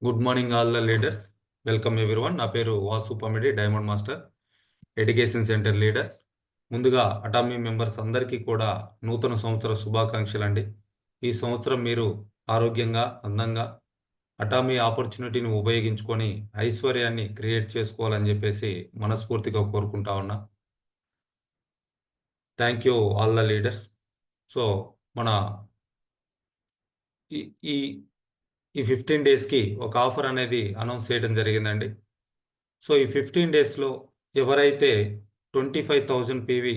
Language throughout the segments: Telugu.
Good morning all the leaders. Welcome everyone. నా పేరు Vasu Pamidi, diamond master, education centre leader. ముందుగా అటామీ మెంబర్స్ అందరికీ కూడా నూతన సంవత్సర శుభాకాంక్షలు అండి. ఈ సంవత్సరం మీరు ఆరోగ్యంగా, అందంగా అటామీ ఆపర్చునిటీని ఉపయోగించుకొని ఐశ్వర్యాన్ని క్రియేట్ చేసుకోవాలని చెప్పేసి మనస్ఫూర్తిగా కోరుకుంటా ఉన్నా. Thank you all the leaders. So మన ఈ ఈ ఈ 15 డేస్కి ఒక ఆఫర్ అనేది అనౌన్స్ చేయడం జరిగిందండి. సో ఈ 15 డేస్లో ఎవరైతే 25,000 పీవీ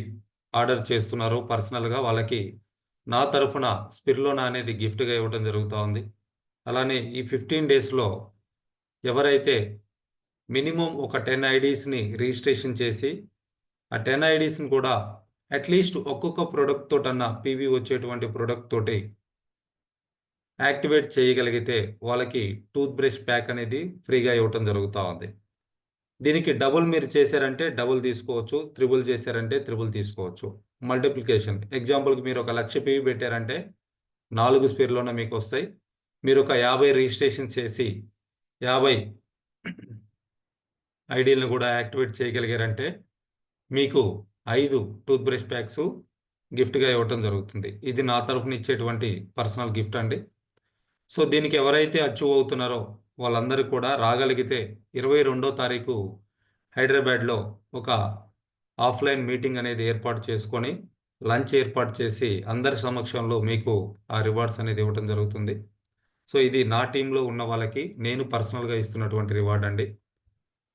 ఆర్డర్ చేస్తున్నారో పర్సనల్గా వాళ్ళకి నా తరఫున స్పిర్లోనా అనేది గిఫ్ట్గా ఇవ్వడం జరుగుతూ ఉంది. అలానే ఈ 15 డేస్లో ఎవరైతే మినిమం ఒక 10 ఐడీస్ని రిజిస్ట్రేషన్ చేసి ఆ 10 ఐడీస్ని కూడా అట్లీస్ట్ ఒక్కొక్క ప్రోడక్ట్ తోటన్నా పీవీ వచ్చేటువంటి ప్రోడక్ట్ తోటి యాక్టివేట్ చేయగలిగితే వాళ్ళకి టూత్ బ్రష్ ప్యాక్ అనేది ఫ్రీగా ఇవ్వటం జరుగుతూ ఉంది. దీనికి డబుల్ మీరు చేశారంటే డబుల్ తీసుకోవచ్చు, త్రిబుల్ చేశారంటే త్రిబుల్ తీసుకోవచ్చు. మల్టిప్లికేషన్ ఎగ్జాంపుల్కి మీరు ఒక 1,00,000 పీవీ పెట్టారంటే 4 స్పిర్లోనే మీకు వస్తాయి. మీరు ఒక 50 రిజిస్ట్రేషన్ చేసి 50 ఐడీలను కూడా యాక్టివేట్ చేయగలిగారంటే మీకు 5 టూత్ బ్రష్ ప్యాక్స్ గిఫ్ట్గా ఇవ్వటం జరుగుతుంది. ఇది నా తరఫున ఇచ్చేటువంటి పర్సనల్ గిఫ్ట్ అండి. సో దీనికి ఎవరైతే అచీవ్ అవుతున్నారో వాళ్ళందరూ కూడా రాగలిగితే 22వ తారీఖు హైదరాబాద్లో ఒక ఆఫ్లైన్ మీటింగ్ అనేది ఏర్పాటు చేసుకొని లంచ్ ఏర్పాటు చేసి అందరి సమక్షంలో మీకు ఆ రివార్డ్స్ అనేది ఇవ్వడం జరుగుతుంది. సో ఇది నా టీంలో ఉన్న వాళ్ళకి నేను పర్సనల్గా ఇస్తున్నటువంటి రివార్డ్ అండి.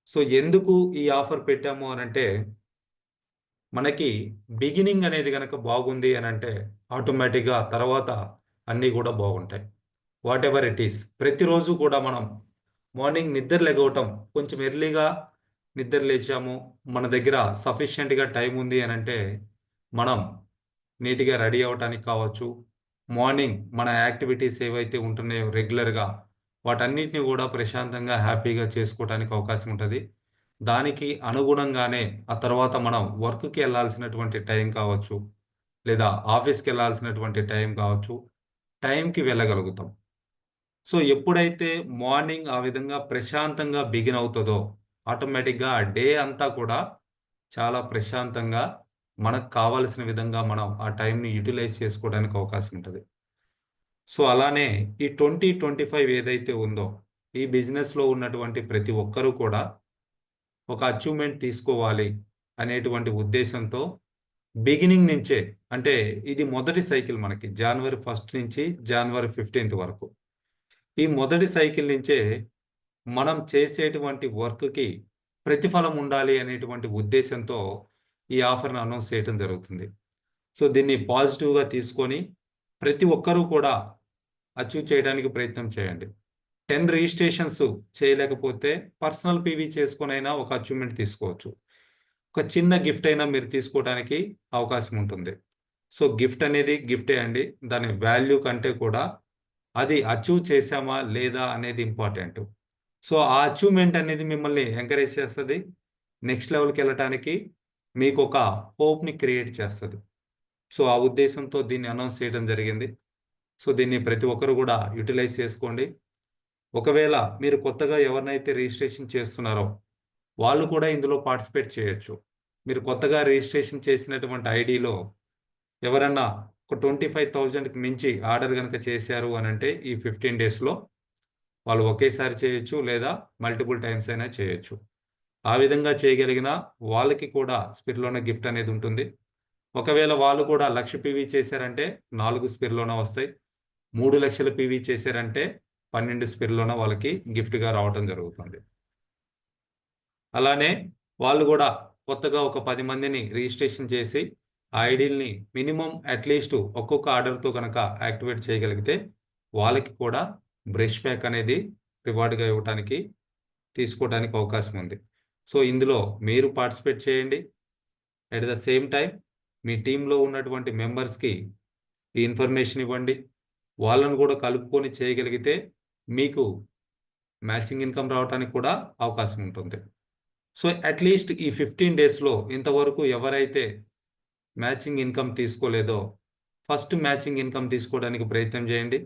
సో ఎందుకు ఈ ఆఫర్ పెట్టాము అని అంటే, మనకి బిగినింగ్ అనేది కనుక బాగుంది అని అంటే ఆటోమేటిక్గా తర్వాత అన్నీ కూడా బాగుంటాయి. వాట్ ఎవర్ ఇట్ ఈస్, ప్రతిరోజు కూడా మనం మార్నింగ్ నిద్ర లెగవటం కొంచెం ఎర్లీగా నిద్ర లేచాము, మన దగ్గర సఫిషియెంట్గా టైం ఉంది అని అంటే మనం నీట్గా రెడీ అవ్వటానికి కావచ్చు, మార్నింగ్ మన యాక్టివిటీస్ ఏవైతే ఉంటున్నాయో రెగ్యులర్గా వాటన్నిటిని కూడా ప్రశాంతంగా హ్యాపీగా చేసుకోవడానికి అవకాశం ఉంటుంది. దానికి అనుగుణంగానే ఆ తర్వాత మనం వర్క్కి వెళ్ళాల్సినటువంటి టైం కావచ్చు, లేదా ఆఫీస్కి వెళ్ళాల్సినటువంటి టైం కావచ్చు, టైంకి వెళ్ళగలుగుతాం. సో ఎప్పుడైతే మార్నింగ్ ఆ విధంగా ప్రశాంతంగా బిగిన్ అవుతుందో ఆటోమేటిక్గా ఆ డే అంతా కూడా చాలా ప్రశాంతంగా మనకు కావాల్సిన విధంగా మనం ఆ టైంని యూటిలైజ్ చేసుకోవడానికి అవకాశం ఉంటుంది. సో అలానే ఈ 2025 ఏదైతే ఉందో ఈ బిజినెస్లో ఉన్నటువంటి ప్రతి ఒక్కరూ కూడా ఒక అచీవ్మెంట్ తీసుకోవాలి అనేటువంటి ఉద్దేశంతో బిగినింగ్ నుంచే, అంటే ఇది మొదటి సైకిల్ మనకి జనవరి 1 నుంచి జనవరి 15 వరకు. ఈ మొదటి సైకిల్ నుంచే మనం చేసేటువంటి వర్క్కి ప్రతిఫలం ఉండాలి అనేటువంటి ఉద్దేశంతో ఈ ఆఫర్ని అనౌన్స్ చేయడం జరుగుతుంది. సో దీన్ని పాజిటివ్గా తీసుకొని ప్రతి ఒక్కరూ కూడా అచీవ్ చేయడానికి ప్రయత్నం చేయండి. 10 రిజిస్ట్రేషన్స్ చేయలేకపోతే పర్సనల్ పీవీ చేసుకొనైనా ఒక అచీవ్మెంట్ తీసుకోవచ్చు. ఒక చిన్న గిఫ్ట్ అయినా మీరు తీసుకోవడానికి అవకాశం ఉంటుంది. సో గిఫ్ట్ అనేది గిఫ్టే అండి. దాని వాల్యూ కంటే కూడా అది అచీవ్ చేశామా లేదా అనేది ఇంపార్టెంట్. సో ఆ అచీవ్మెంట్ అనేది మిమ్మల్ని ఎంకరేజ్ చేస్తుంది. నెక్స్ట్ లెవెల్కి వెళ్ళటానికి మీకు ఒక హోప్ని క్రియేట్ చేస్తుంది. సో ఆ ఉద్దేశంతో దీన్ని అనౌన్స్ చేయడం జరిగింది. సో దీన్ని ప్రతి ఒక్కరు కూడా యూటిలైజ్ చేసుకోండి. ఒకవేళ మీరు కొత్తగా ఎవరినైతే రిజిస్ట్రేషన్ చేస్తున్నారో వాళ్ళు కూడా ఇందులో పార్టిసిపేట్ చేయొచ్చు. మీరు కొత్తగా రిజిస్ట్రేషన్ చేసినటువంటి ఐడిలో ఎవరన్నా ఒక 25,000కి మించి ఆర్డర్ కనుక చేశారు అని అంటే ఈ 15 డేస్లో వాళ్ళు ఒకేసారి చేయొచ్చు, లేదా మల్టిపుల్ టైమ్స్ అయినా చేయొచ్చు. ఆ విధంగా చేయగలిగిన వాళ్ళకి కూడా స్పిర్లోన గిఫ్ట్ అనేది ఉంటుంది. ఒకవేళ వాళ్ళు కూడా 1,00,000 పీవీ చేశారంటే 4 స్పిర్లోన వస్తాయి. 3,00,000 పీవీ చేశారంటే 12 స్పిర్లోన వాళ్ళకి గిఫ్ట్గా రావటం జరుగుతుంది. అలానే వాళ్ళు కూడా కొత్తగా ఒక 10 మందిని రిజిస్ట్రేషన్ చేసి ఆ ఐడీల్ని మినిమం అట్లీస్ట్ ఒక్కొక్క ఆర్డర్తో కనుక యాక్టివేట్ చేయగలిగితే వాళ్ళకి కూడా బ్రష్ ప్యాక్ అనేది రివార్డ్గా ఇవ్వడానికి తీసుకోవడానికి అవకాశం ఉంది. సో ఇందులో మీరు పార్టిసిపేట్ చేయండి. అట్ ద సేమ్ టైం మీ టీంలో ఉన్నటువంటి మెంబర్స్కి ఈ ఇన్ఫర్మేషన్ ఇవ్వండి. వాళ్ళను కూడా కలుపుకొని చేయగలిగితే మీకు మ్యాచింగ్ ఇన్కమ్ రావడానికి కూడా అవకాశం ఉంటుంది. సో అట్లీస్ట్ ఈ 15 డేస్లో ఇంతవరకు ఎవరైతే మ్యాచింగ్ ఇన్కమ్ తీసుకోలేదో ఫస్ట్ మ్యాచింగ్ ఇన్కమ్ తీసుకోవడానికి ప్రయత్నం చేయండి.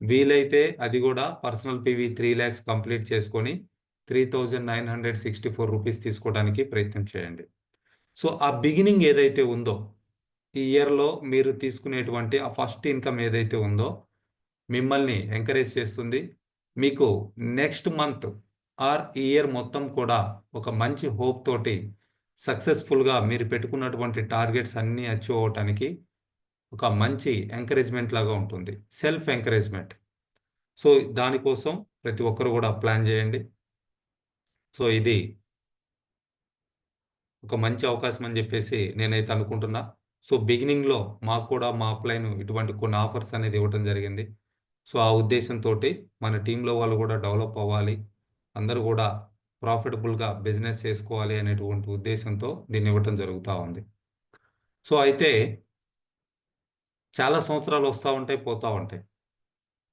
వీలైతే అది కూడా పర్సనల్ పివి 3 lakhs కంప్లీట్ చేసుకొని 3964 రూపీస్ తీసుకోవడానికి ప్రయత్నం చేయండి. సో ఆ బిగినింగ్ ఏదైతే ఉందో ఈ ఇయర్లో మీరు తీసుకునేటువంటి ఆ ఫస్ట్ ఇన్కమ్ ఏదైతే ఉందో మిమ్మల్ని ఎంకరేజ్ చేస్తుంది. మీకు నెక్స్ట్ మంత్ ఆర్ ఇయర్ మొత్తం కూడా ఒక మంచి హోప్ తోటి సక్సెస్ఫుల్గా మీరు పెట్టుకున్నటువంటి టార్గెట్స్ అన్నీ అచీవ్ అవ్వటానికి ఒక మంచి ఎంకరేజ్మెంట్ లాగా ఉంటుంది. Self encouragement. సో దానికోసం ప్రతి ఒక్కరు కూడా ప్లాన్ చేయండి. సో ఇది ఒక మంచి అవకాశం అని చెప్పేసి నేనైతే అనుకుంటున్నా. సో బిగినింగ్లో మాకు కూడా మా అప్లైన్ ఇటువంటి కొన్ని ఆఫర్స్ అనేది ఇవ్వడం జరిగింది. సో ఆ ఉద్దేశంతో మన టీంలో వాళ్ళు కూడా డెవలప్ అవ్వాలి, అందరూ కూడా ప్రాఫిటబుల్గా బిజినెస్ చేసుకోవాలి అనేటువంటి ఉద్దేశంతో దీన్ని ఇవ్వటం జరుగుతూ ఉంది. సో అయితే చాలా సంవత్సరాలు వస్తూ ఉంటాయి, పోతూ ఉంటాయి.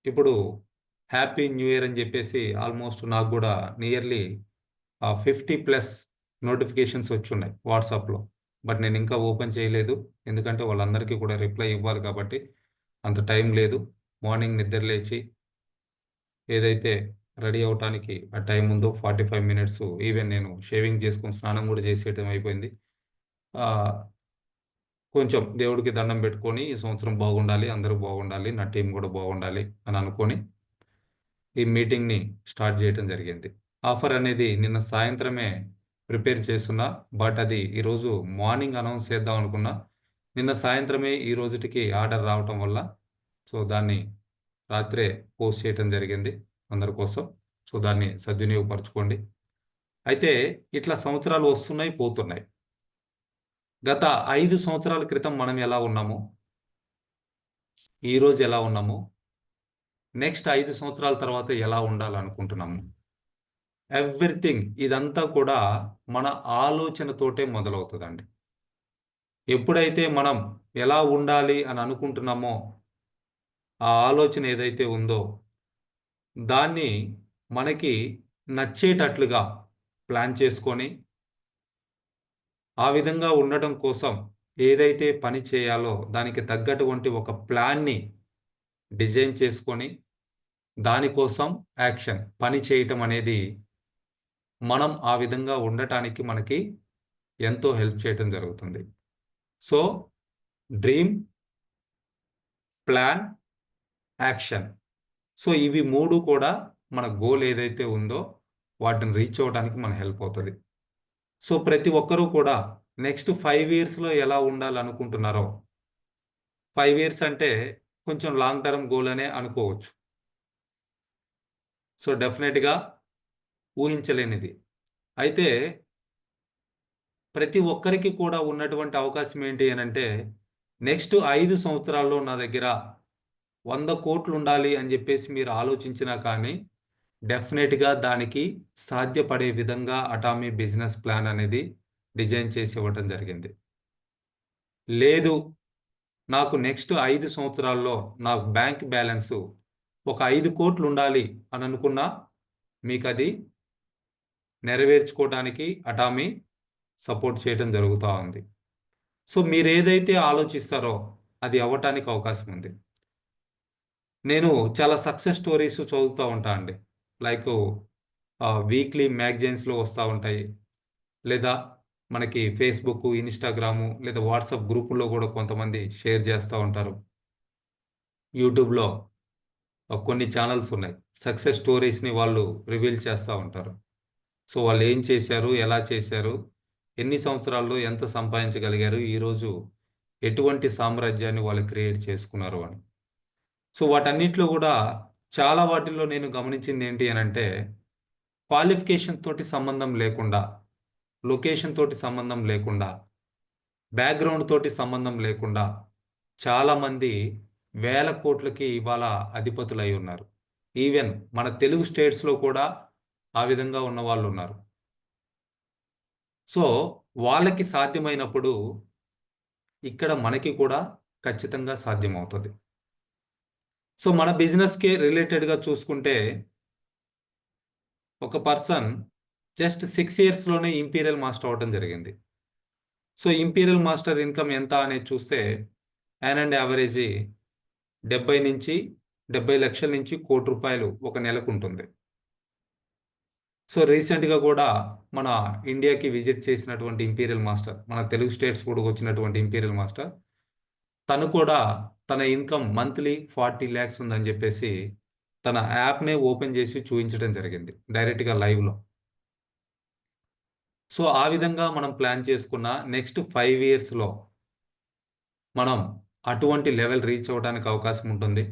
ఇప్పుడు హ్యాపీ న్యూ ఇయర్ అని చెప్పేసి ఆల్మోస్ట్ నాకు కూడా నియర్లీ 50+ నోటిఫికేషన్స్ వచ్చున్నాయి వాట్సాప్లో. బట్ నేను ఇంకా ఓపెన్ చేయలేదు, ఎందుకంటే వాళ్ళందరికీ కూడా రిప్లై ఇవ్వాలి కాబట్టి అంత టైం లేదు. మార్నింగ్ నిద్ర లేచి ఏదైతే రెడీ అవటానికి ఆ టైం ఉందో 45 మినిట్స్, ఈవెన్ నేను షేవింగ్ చేసుకుని స్నానం కూడా చేసేయటం అయిపోయింది. కొంచెం దేవుడికి దండం పెట్టుకొని ఈ సంవత్సరం బాగుండాలి, అందరూ బాగుండాలి, నా టీం కూడా బాగుండాలి అని అనుకొని ఈ మీటింగ్ని స్టార్ట్ చేయడం జరిగింది. ఆఫర్ అనేది నిన్న సాయంత్రమే ప్రిపేర్ చేస్తున్నా, బట్ అది ఈరోజు మార్నింగ్ అనౌన్స్ చేద్దాం అనుకున్నా. నిన్న సాయంత్రమే ఈ రోజుటికి ఆర్డర్ రావటం వల్ల సో దాన్ని రాత్రే పోస్ట్ చేయటం జరిగింది అందరి కోసం. సో దాన్ని సద్వినియోగపరచుకోండి. అయితే ఇట్లా సంవత్సరాలు వస్తున్నాయి, పోతున్నాయి. గత 5 సంవత్సరాల క్రితం మనం ఎలా ఉన్నాము, ఈరోజు ఎలా ఉన్నాము, నెక్స్ట్ 5 సంవత్సరాల తర్వాత ఎలా ఉండాలనుకుంటున్నాము, ఎవ్రీథింగ్ ఇదంతా కూడా మన ఆలోచనతోటే మొదలవుతుందండి. ఎప్పుడైతే మనం ఎలా ఉండాలి అని అనుకుంటున్నామో ఆ ఆలోచన ఏదైతే ఉందో దాన్ని మనకి నచ్చేటట్లుగా ప్లాన్ చేసుకొని ఆ విధంగా ఉండటం కోసం ఏదైతే పని చేయాలో దానికి తగ్గటువంటి ఒక ప్లాన్ని డిజైన్ చేసుకొని దానికోసం యాక్షన్ పని చేయటం అనేది మనం ఆ విధంగా ఉండటానికి మనకి ఎంతో హెల్ప్ చేయటం జరుగుతుంది. So dream, plan, action. So ఇవి 3 కూడా మన గోల్ ఏదైతే ఉందో వాటిని రీచ్ అవ్వడానికి మన హెల్ప్ అవుతుంది. సో ప్రతి ఒక్కరూ కూడా నెక్స్ట్ 5 ఇయర్స్లో ఎలా ఉండాలనుకుంటున్నారో, 5 ఇయర్స్ అంటే కొంచెం లాంగ్ టర్మ్ గోల్ అనే అనుకోవచ్చు. సో డెఫినెట్గా ఊహించలేనిది. అయితే ప్రతి ఒక్కరికి కూడా ఉన్నటువంటి అవకాశం ఏంటి అని అంటే నెక్స్ట్ 5 సంవత్సరాల్లో నా దగ్గర 100 కోట్లు ఉండాలి అని చెప్పేసి మీరు ఆలోచించినా కానీ డెఫినెట్గా దానికి సాధ్యపడే విధంగా అటామీ బిజినెస్ ప్లాన్ అనేది డిజైన్ చేసి ఇవ్వటం జరిగింది. లేదు నాకు నెక్స్ట్ 5 సంవత్సరాల్లో నా బ్యాంక్ బ్యాలెన్సు ఒక 5 కోట్లు ఉండాలి అని అనుకున్నా మీకు అది నెరవేర్చుకోవడానికి అటామీ సపోర్ట్ చేయడం జరుగుతూ ఉంది. సో మీరు ఏదైతే ఆలోచిస్తారో అది అవ్వటానికి అవకాశం ఉంది. నేను చాలా సక్సెస్ స్టోరీస్ చదువుతూ ఉంటా అండి. లైక్ వీక్లీ మ్యాగజైన్స్లో వస్తూ ఉంటాయి, లేదా మనకి ఫేస్బుక్, ఇన్స్టాగ్రాము లేదా వాట్సాప్ గ్రూపుల్లో కూడా కొంతమంది షేర్ చేస్తూ ఉంటారు. యూట్యూబ్లో కొన్ని ఛానల్స్ ఉన్నాయి, సక్సెస్ స్టోరీస్ని వాళ్ళు రివీల్ చేస్తూ ఉంటారు. సో వాళ్ళు ఏం చేశారు, ఎలా చేశారు, ఎన్ని సంవత్సరాల్లో ఎంత సంపాదించగలిగారు, ఈరోజు ఎటువంటి సామ్రాజ్యాన్ని వాళ్ళు క్రియేట్ చేసుకున్నారు అని. సో వాటన్నిటిలో కూడా చాలా వాటిల్లో నేను గమనించింది ఏంటి అని అంటే క్వాలిఫికేషన్ తోటి సంబంధం లేకుండా, లొకేషన్ తోటి సంబంధం లేకుండా, బ్యాక్గ్రౌండ్ తోటి సంబంధం లేకుండా చాలామంది వేల కోట్లకి ఇవాళ అధిపతులై ఉన్నారు. ఈవెన్ మన తెలుగు స్టేట్స్లో కూడా ఆ విధంగా ఉన్న వాళ్ళు ఉన్నారు. సో వాళ్ళకి సాధ్యమైనప్పుడు ఇక్కడ మనకి కూడా ఖచ్చితంగా సాధ్యమవుతుంది. సో మన బిజినెస్కి రిలేటెడ్గా చూసుకుంటే ఒక పర్సన్ జస్ట్ 6 ఇయర్స్లోనే ఇంపీరియల్ మాస్టర్ అవ్వడం జరిగింది. సో ఇంపీరియల్ మాస్టర్ ఇన్కమ్ ఎంత అనేది చూస్తే యాన్ అండ్ యావరేజీ 70 నుంచి 70 లక్షల నుంచి రూ. 1,00,00,000 ఒక నెలకు ఉంటుంది. సో రీసెంట్గా కూడా మన ఇండియాకి విజిట్ చేసినటువంటి ఇంపీరియల్ మాస్టర్, మన తెలుగు స్టేట్స్ కూడా వచ్చినటువంటి ఇంపీరియల్ మాస్టర్, తను కూడా తన ఇన్కమ్ మంత్లీ 40 ల్యాక్స్ ఉందని చెప్పేసి తన యాప్నే ఓపెన్ చేసి చూపించడం జరిగింది డైరెక్ట్గా లైవ్లో. సో ఆ విధంగా మనం ప్లాన్ చేసుకున్న నెక్స్ట్ 5 ఇయర్స్లో మనం అటువంటి లెవెల్ రీచ్ అవ్వడానికి అవకాశం ఉంటుంది.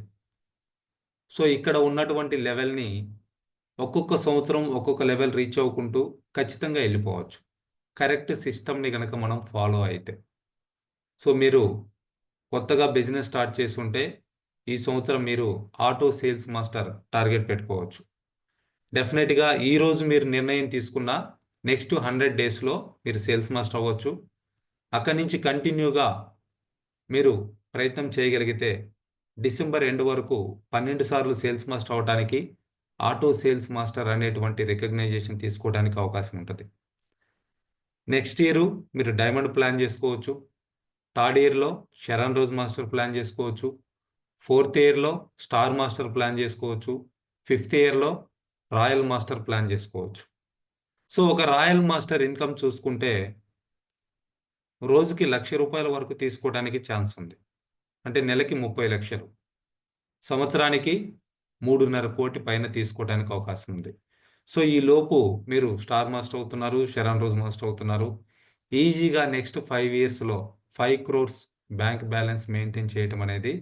సో ఇక్కడ ఉన్నటువంటి లెవెల్ని ఒక్కొక్క సంవత్సరం ఒక్కొక్క లెవెల్ రీచ్ అవ్వుకుంటూ ఖచ్చితంగా వెళ్ళిపోవచ్చు, కరెక్ట్ సిస్టమ్ని కనుక మనం ఫాలో అయితే. సో మీరు కొత్తగా బిజినెస్ స్టార్ట్ చేస్తుంటే ఈ సంవత్సరం మీరు ఆటో సేల్స్ మాస్టర్ టార్గెట్ పెట్టుకోవచ్చు. డెఫినెట్గా ఈరోజు మీరు నిర్ణయం తీసుకున్న నెక్స్ట్ 100 డేస్లో మీరు సేల్స్ మాస్టర్ అవ్వచ్చు. అక్కడి నుంచి కంటిన్యూగా మీరు ప్రయత్నం చేయగలిగితే డిసెంబర్ ఎండ్ వరకు 12 సార్లు సేల్స్ మాస్టర్ అవడానికి ఆటో సేల్స్ మాస్టర్ అనేటువంటి రికగ్నైజేషన్ తీసుకోవడానికి అవకాశం ఉంటుంది. నెక్స్ట్ ఇయర్ మీరు డైమండ్ ప్లాన్ చేసుకోవచ్చు. థర్డ్ ఇయర్లో షరాన్ రోజ్ మాస్టర్ ప్లాన్ చేసుకోవచ్చు. ఫోర్త్ ఇయర్లో స్టార్ మాస్టర్ ప్లాన్ చేసుకోవచ్చు. ఫిఫ్త్ ఇయర్లో రాయల్ మాస్టర్ ప్లాన్ చేసుకోవచ్చు. సో ఒక రాయల్ మాస్టర్ ఇన్కమ్ చూసుకుంటే రోజుకి ₹1,00,000 వరకు తీసుకోవడానికి ఛాన్స్ ఉంది. అంటే నెలకి 30 లక్షలు, సంవత్సరానికి 3.5 కోటి పైన తీసుకోవడానికి అవకాశం ఉంది. సో ఈ లోపు మీరు స్టార్ మాస్టర్ అవుతున్నారు, షరాన్ రోజ్ మాస్టర్ అవుతున్నారు. ఈజీగా నెక్స్ట్ 5 ఇయర్స్లో 5 crores బ్యాంక్ బ్యాలెన్స్ మెయింటైన్ చేయటం అనేది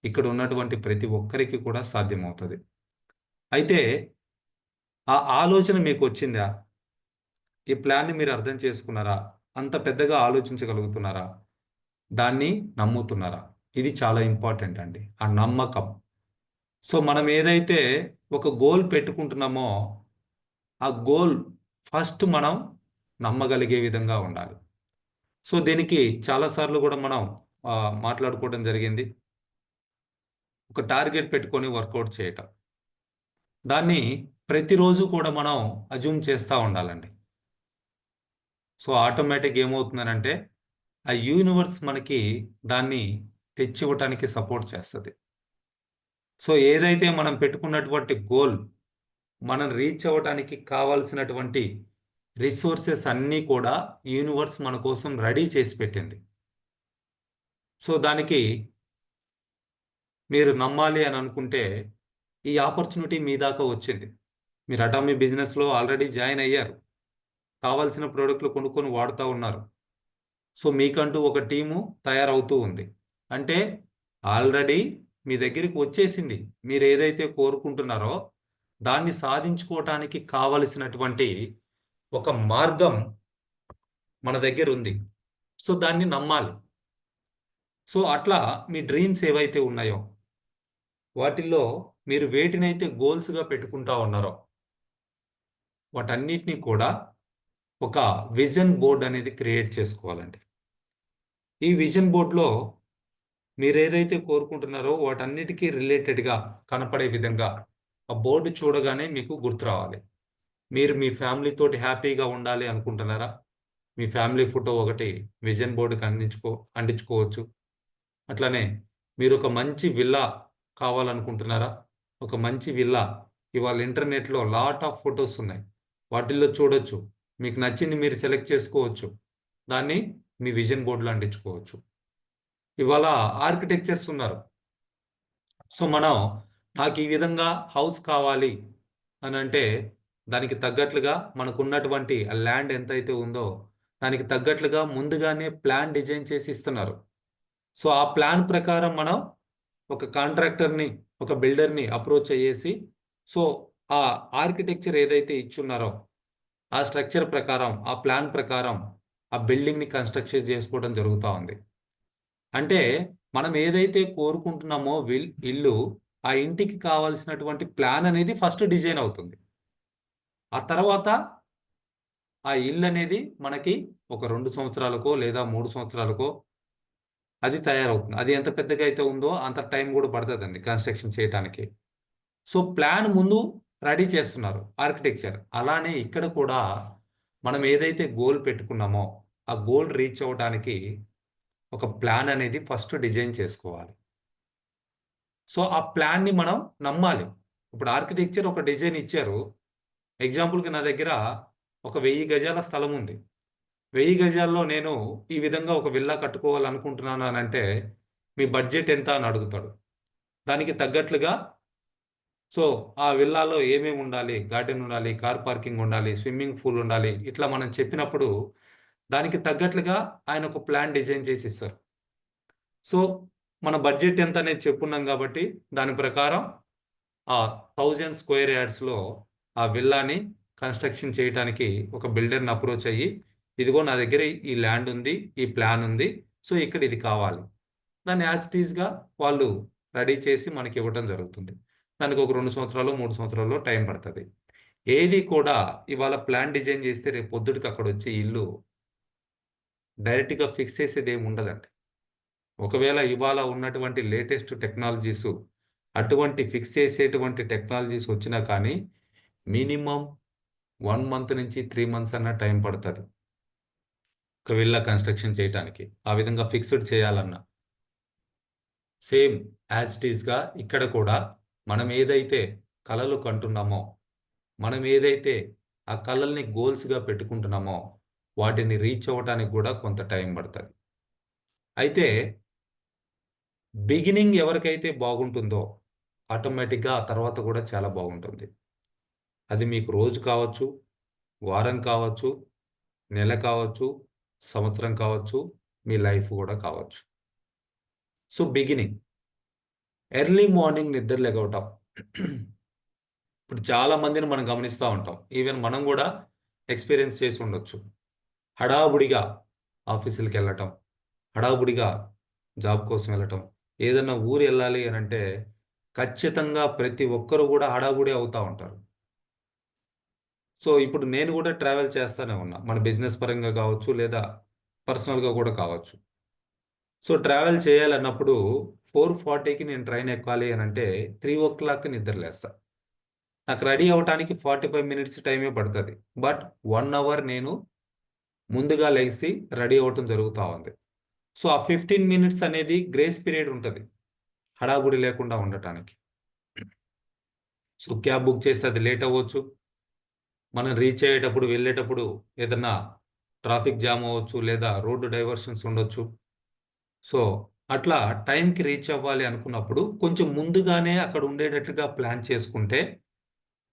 ఇక్కడ ఉన్నటువంటి ప్రతి ఒక్కరికి కూడా సాధ్యమవుతుంది. అయితే ఆ ఆలోచన మీకు వచ్చిందా? ఈ ప్లాన్ని మీరు అర్థం చేసుకున్నారా? అంత పెద్దగా ఆలోచించగలుగుతున్నారా? దాన్ని నమ్ముతున్నారా? ఇది చాలా ఇంపార్టెంట్ అండి, ఆ నమ్మకం. సో మనం ఏదైతే ఒక గోల్ పెట్టుకుంటున్నామో ఆ గోల్ ఫస్ట్ మనం నమ్మగలిగే విధంగా ఉండాలి. సో దీనికి చాలాసార్లు కూడా మనం మాట్లాడుకోవడం జరిగింది. ఒక టార్గెట్ పెట్టుకొని వర్కౌట్ చేయటం, దాన్ని ప్రతిరోజు కూడా మనం అజ్యూమ్ చేస్తూ ఉండాలండి. సో ఆటోమేటిక్ ఏమవుతుందనంటే ఆ యూనివర్స్ మనకి దాన్ని తెచ్చివ్వటానికి సపోర్ట్ చేస్తుంది. సో ఏదైతే మనం పెట్టుకున్నటువంటి గోల్ మనం రీచ్ అవ్వటానికి కావాల్సినటువంటి రిసోర్సెస్ అన్నీ కూడా యూనివర్స్ మన కోసం రెడీ చేసి పెట్టింది. సో దానికి మీరు నమ్మాలి అని అనుకుంటే ఈ ఆపర్చునిటీ మీ దాకా వచ్చింది. మీరు అటామీ బిజినెస్లో ఆల్రెడీ జాయిన్ అయ్యారు, కావాల్సిన ప్రోడక్ట్లు కొనుక్కొని వాడుతూ ఉన్నారు. సో మీకంటూ ఒక టీము తయారవుతూ ఉంది. అంటే ఆల్రెడీ మీ దగ్గరికి వచ్చేసింది. మీరు ఏదైతే కోరుకుంటున్నారో దాన్ని సాధించుకోవటానికి కావలసినటువంటి ఒక మార్గం మన దగ్గర ఉంది. సో దాన్ని నమ్మాలి. సో అట్లా మీ డ్రీమ్స్ ఏవైతే ఉన్నాయో వాటిల్లో మీరు వేటినైతే గోల్స్గా పెట్టుకుంటా ఉన్నారో వాటన్నిటినీ కూడా ఒక విజన్ బోర్డ్ అనేది క్రియేట్ చేసుకోవాలండి. ఈ విజన్ బోర్డ్లో మీరు ఏదైతే కోరుకుంటున్నారో వాటన్నిటికీ రిలేటెడ్గా కనపడే విధంగా ఆ బోర్డు చూడగానే మీకు గుర్తు రావాలి. మీరు మీ ఫ్యామిలీతోటి హ్యాపీగా ఉండాలి అనుకుంటున్నారా? మీ ఫ్యామిలీ ఫోటో ఒకటి విజన్ బోర్డుకి అంటించుకోవచ్చు. అట్లనే మీరు ఒక మంచి విల్లా కావాలనుకుంటున్నారా? ఒక మంచి విల్లా ఇవాళ ఇంటర్నెట్లో లాట్ ఆఫ్ ఫొటోస్ ఉన్నాయి, వాటిల్లో చూడొచ్చు. మీకు నచ్చింది మీరు సెలెక్ట్ చేసుకోవచ్చు, దాన్ని మీ విజన్ బోర్డులో అంటించుకోవచ్చు. ఇవాళ ఆర్కిటెక్చర్స్ ఉన్నారు. సో మనం నాకు ఈ విధంగా హౌస్ కావాలి అని అంటే దానికి తగ్గట్లుగా మనకున్నటువంటి ల్యాండ్ ఎంతైతే ఉందో దానికి తగ్గట్లుగా ముందుగానే ప్లాన్ డిజైన్ చేసి ఇస్తున్నారు. సో ఆ ప్లాన్ ప్రకారం మనం ఒక కాంట్రాక్టర్ని, ఒక బిల్డర్ని అప్రోచ్ అయ్యేసి సో ఆ ఆర్కిటెక్చర్ ఏదైతే ఇచ్చున్నారో ఆ స్ట్రక్చర్ ప్రకారం, ఆ ప్లాన్ ప్రకారం ఆ బిల్డింగ్ని కన్స్ట్రక్షన్ చేసుకోవడం జరుగుతూ ఉంది. అంటే మనం ఏదైతే కోరుకుంటున్నామో ఇల్లు, ఆ ఇంటికి కావాల్సినటువంటి ప్లాన్ అనేది ఫస్ట్ డిజైన్ అవుతుంది. ఆ తర్వాత ఆ ఇల్లు అనేది మనకి ఒక 2 సంవత్సరాలకో లేదా 3 సంవత్సరాలకో అది తయారవుతుంది. అది ఎంత పెద్దగా అయితే ఉందో అంత టైం కూడా పడుతుందండి కన్స్ట్రక్షన్ చేయడానికి. సో ప్లాన్ ముందు రెడీ చేస్తున్నారు ఆర్కిటెక్చర్. అలానే ఇక్కడ కూడా మనం ఏదైతే గోల్ పెట్టుకున్నామో ఆ గోల్ రీచ్ అవ్వడానికి ఒక ప్లాన్ అనేది ఫస్ట్ డిజైన్ చేసుకోవాలి. సో ఆ ప్లాన్ని మనం నమ్మాలి. ఇప్పుడు ఆర్కిటెక్చర్ ఒక డిజైన్ ఇచ్చారు. ఎగ్జాంపుల్కి నా దగ్గర ఒక 1000 గజాల స్థలం ఉంది. 1000 గజాల్లో నేను ఈ విధంగా ఒక విల్లా కట్టుకోవాలనుకుంటున్నాను అని అంటే మీ బడ్జెట్ ఎంత అని అడుగుతాడు. దానికి తగ్గట్లుగా సో ఆ విల్లాలో ఏమేమి ఉండాలి, గార్డెన్ ఉండాలి, కార్ పార్కింగ్ ఉండాలి, స్విమ్మింగ్ పూల్ ఉండాలి, ఇట్లా మనం చెప్పినప్పుడు దానికి తగ్గట్లుగా ఆయన ఒక ప్లాన్ డిజైన్ చేసి ఇస్తారు. సో మన బడ్జెట్ ఎంత అనేది చెప్పున్నాం కాబట్టి దాని ప్రకారం ఆ 1000 స్క్వేర్ యార్డ్స్లో ఆ విల్లాని కన్స్ట్రక్షన్ చేయడానికి ఒక బిల్డర్ని అప్రోచ్ అయ్యి, ఇదిగో నా దగ్గర ఈ ల్యాండ్ ఉంది, ఈ ప్లాన్ ఉంది, సో ఇక్కడ ఇది కావాలి, దాన్ని యాజ్ టీజ్గా వాళ్ళు రెడీ చేసి మనకి ఇవ్వటం జరుగుతుంది. దానికి ఒక 2 సంవత్సరాలు 3 సంవత్సరాలు టైం పడుతుంది. ఏది కూడా ఇవాళ ప్లాన్ డిజైన్ చేస్తే రేపు పొద్దుటికి అక్కడ వచ్చే ఇల్లు డైరెక్ట్గా ఫిక్స్ చేసేది ఏమి ఉండదండి. ఒకవేళ ఇవాళ ఉన్నటువంటి లేటెస్ట్ టెక్నాలజీస్ అటువంటి ఫిక్స్ చేసేటువంటి టెక్నాలజీస్ వచ్చినా కానీ మినిమం 1 మంత్ నుంచి 3 మంత్స్ అన్న టైం పడుతుంది ఒక విల్లా కన్స్ట్రక్షన్ చేయడానికి. ఆ విధంగా ఫిక్స్డ్ చేయాలన్నా సేమ్ యాజ్ ఇట్ ఈస్గా ఇక్కడ కూడా మనం ఏదైతే కలలు కంటున్నామో, మనం ఏదైతే ఆ కలల్ని గోల్స్గా పెట్టుకుంటున్నామో వాటిని రీచ్ అవ్వడానికి కూడా కొంత టైం పడుతుంది. అయితే బిగినింగ్ ఎవరికైతే బాగుంటుందో ఆటోమేటిక్గా ఆ తర్వాత కూడా చాలా బాగుంటుంది. అది మీకు రోజు కావచ్చు, వారం కావచ్చు, నెల కావచ్చు, సంవత్సరం కావచ్చు, మీ లైఫ్ కూడా కావచ్చు. సో బిగినింగ్ ఎర్లీ మార్నింగ్ నిద్ర లెగవటం. ఇప్పుడు చాలా మందిని మనం గమనిస్తూ ఉంటాం. ఈవెన్ మనం కూడా ఎక్స్పీరియన్స్ చేసి ఉండొచ్చు. హడావుడిగా ఆఫీసులకు వెళ్ళటం, హడావుడిగా జాబ్ కోసం వెళ్ళటం, ఏదన్నా ఊరు వెళ్ళాలి అని అంటే ఖచ్చితంగా ప్రతి ఒక్కరు కూడా హడావుడి అవుతూ ఉంటారు. సో ఇప్పుడు నేను కూడా ట్రావెల్ చేస్తూనే ఉన్నా, మన బిజినెస్ పరంగా కావచ్చు లేదా పర్సనల్గా కూడా కావచ్చు. సో ట్రావెల్ చేయాలన్నప్పుడు 4:40కి నేను ట్రైన్ ఎక్కాలి అని అంటే 3 o'clock నిద్రలేస్తా. నాకు రెడీ అవ్వటానికి 45 మినిట్స్ టైమే పడుతుంది. బట్ 1 అవర్ నేను ముందుగా లేచి రెడీ అవ్వటం జరుగుతూ ఉంది. సో ఆ 15 మినిట్స్ అనేది గ్రేస్ పీరియడ్ ఉంటుంది హడావుడి లేకుండా ఉండటానికి. సో క్యాబ్ బుక్ చేస్తే అది లేట్ అవ్వచ్చు. మనం రీచ్ అయ్యేటప్పుడు వెళ్ళేటప్పుడు ఏదన్నా ట్రాఫిక్ జామ్ అవ్వచ్చు లేదా రోడ్డు డైవర్షన్స్ ఉండొచ్చు. సో అట్లా టైంకి రీచ్ అవ్వాలి అనుకున్నప్పుడు కొంచెం ముందుగానే అక్కడ ఉండేటట్టుగా ప్లాన్ చేసుకుంటే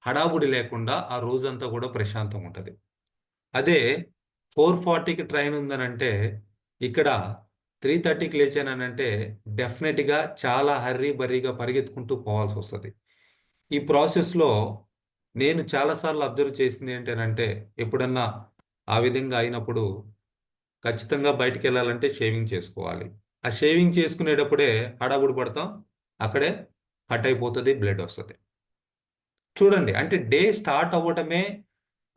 హడావుడి లేకుండా ఆ రోజంతా కూడా ప్రశాంతంగా ఉంటుంది. అదే 4:40కి ట్రైన్ ఉందనంటే ఇక్కడ 3:30కి లేచానంటే డెఫినెట్గా చాలా హర్రీ బర్రీగా పరిగెత్తుకుంటూ పోవాల్సి వస్తుంది. ఈ ప్రాసెస్లో నేను చాలాసార్లు అబ్జర్వ్ చేసింది ఏంటంటే ఎప్పుడన్నా ఆ విధంగా అయినప్పుడు ఖచ్చితంగా బయటికి వెళ్ళాలంటే షేవింగ్ చేసుకోవాలి. ఆ షేవింగ్ చేసుకునేటప్పుడే హడావుడి పడతాం, అక్కడే కట్ అయిపోతుంది, బ్లడ్ వస్తుంది. చూడండి, అంటే డే స్టార్ట్ అవ్వటమే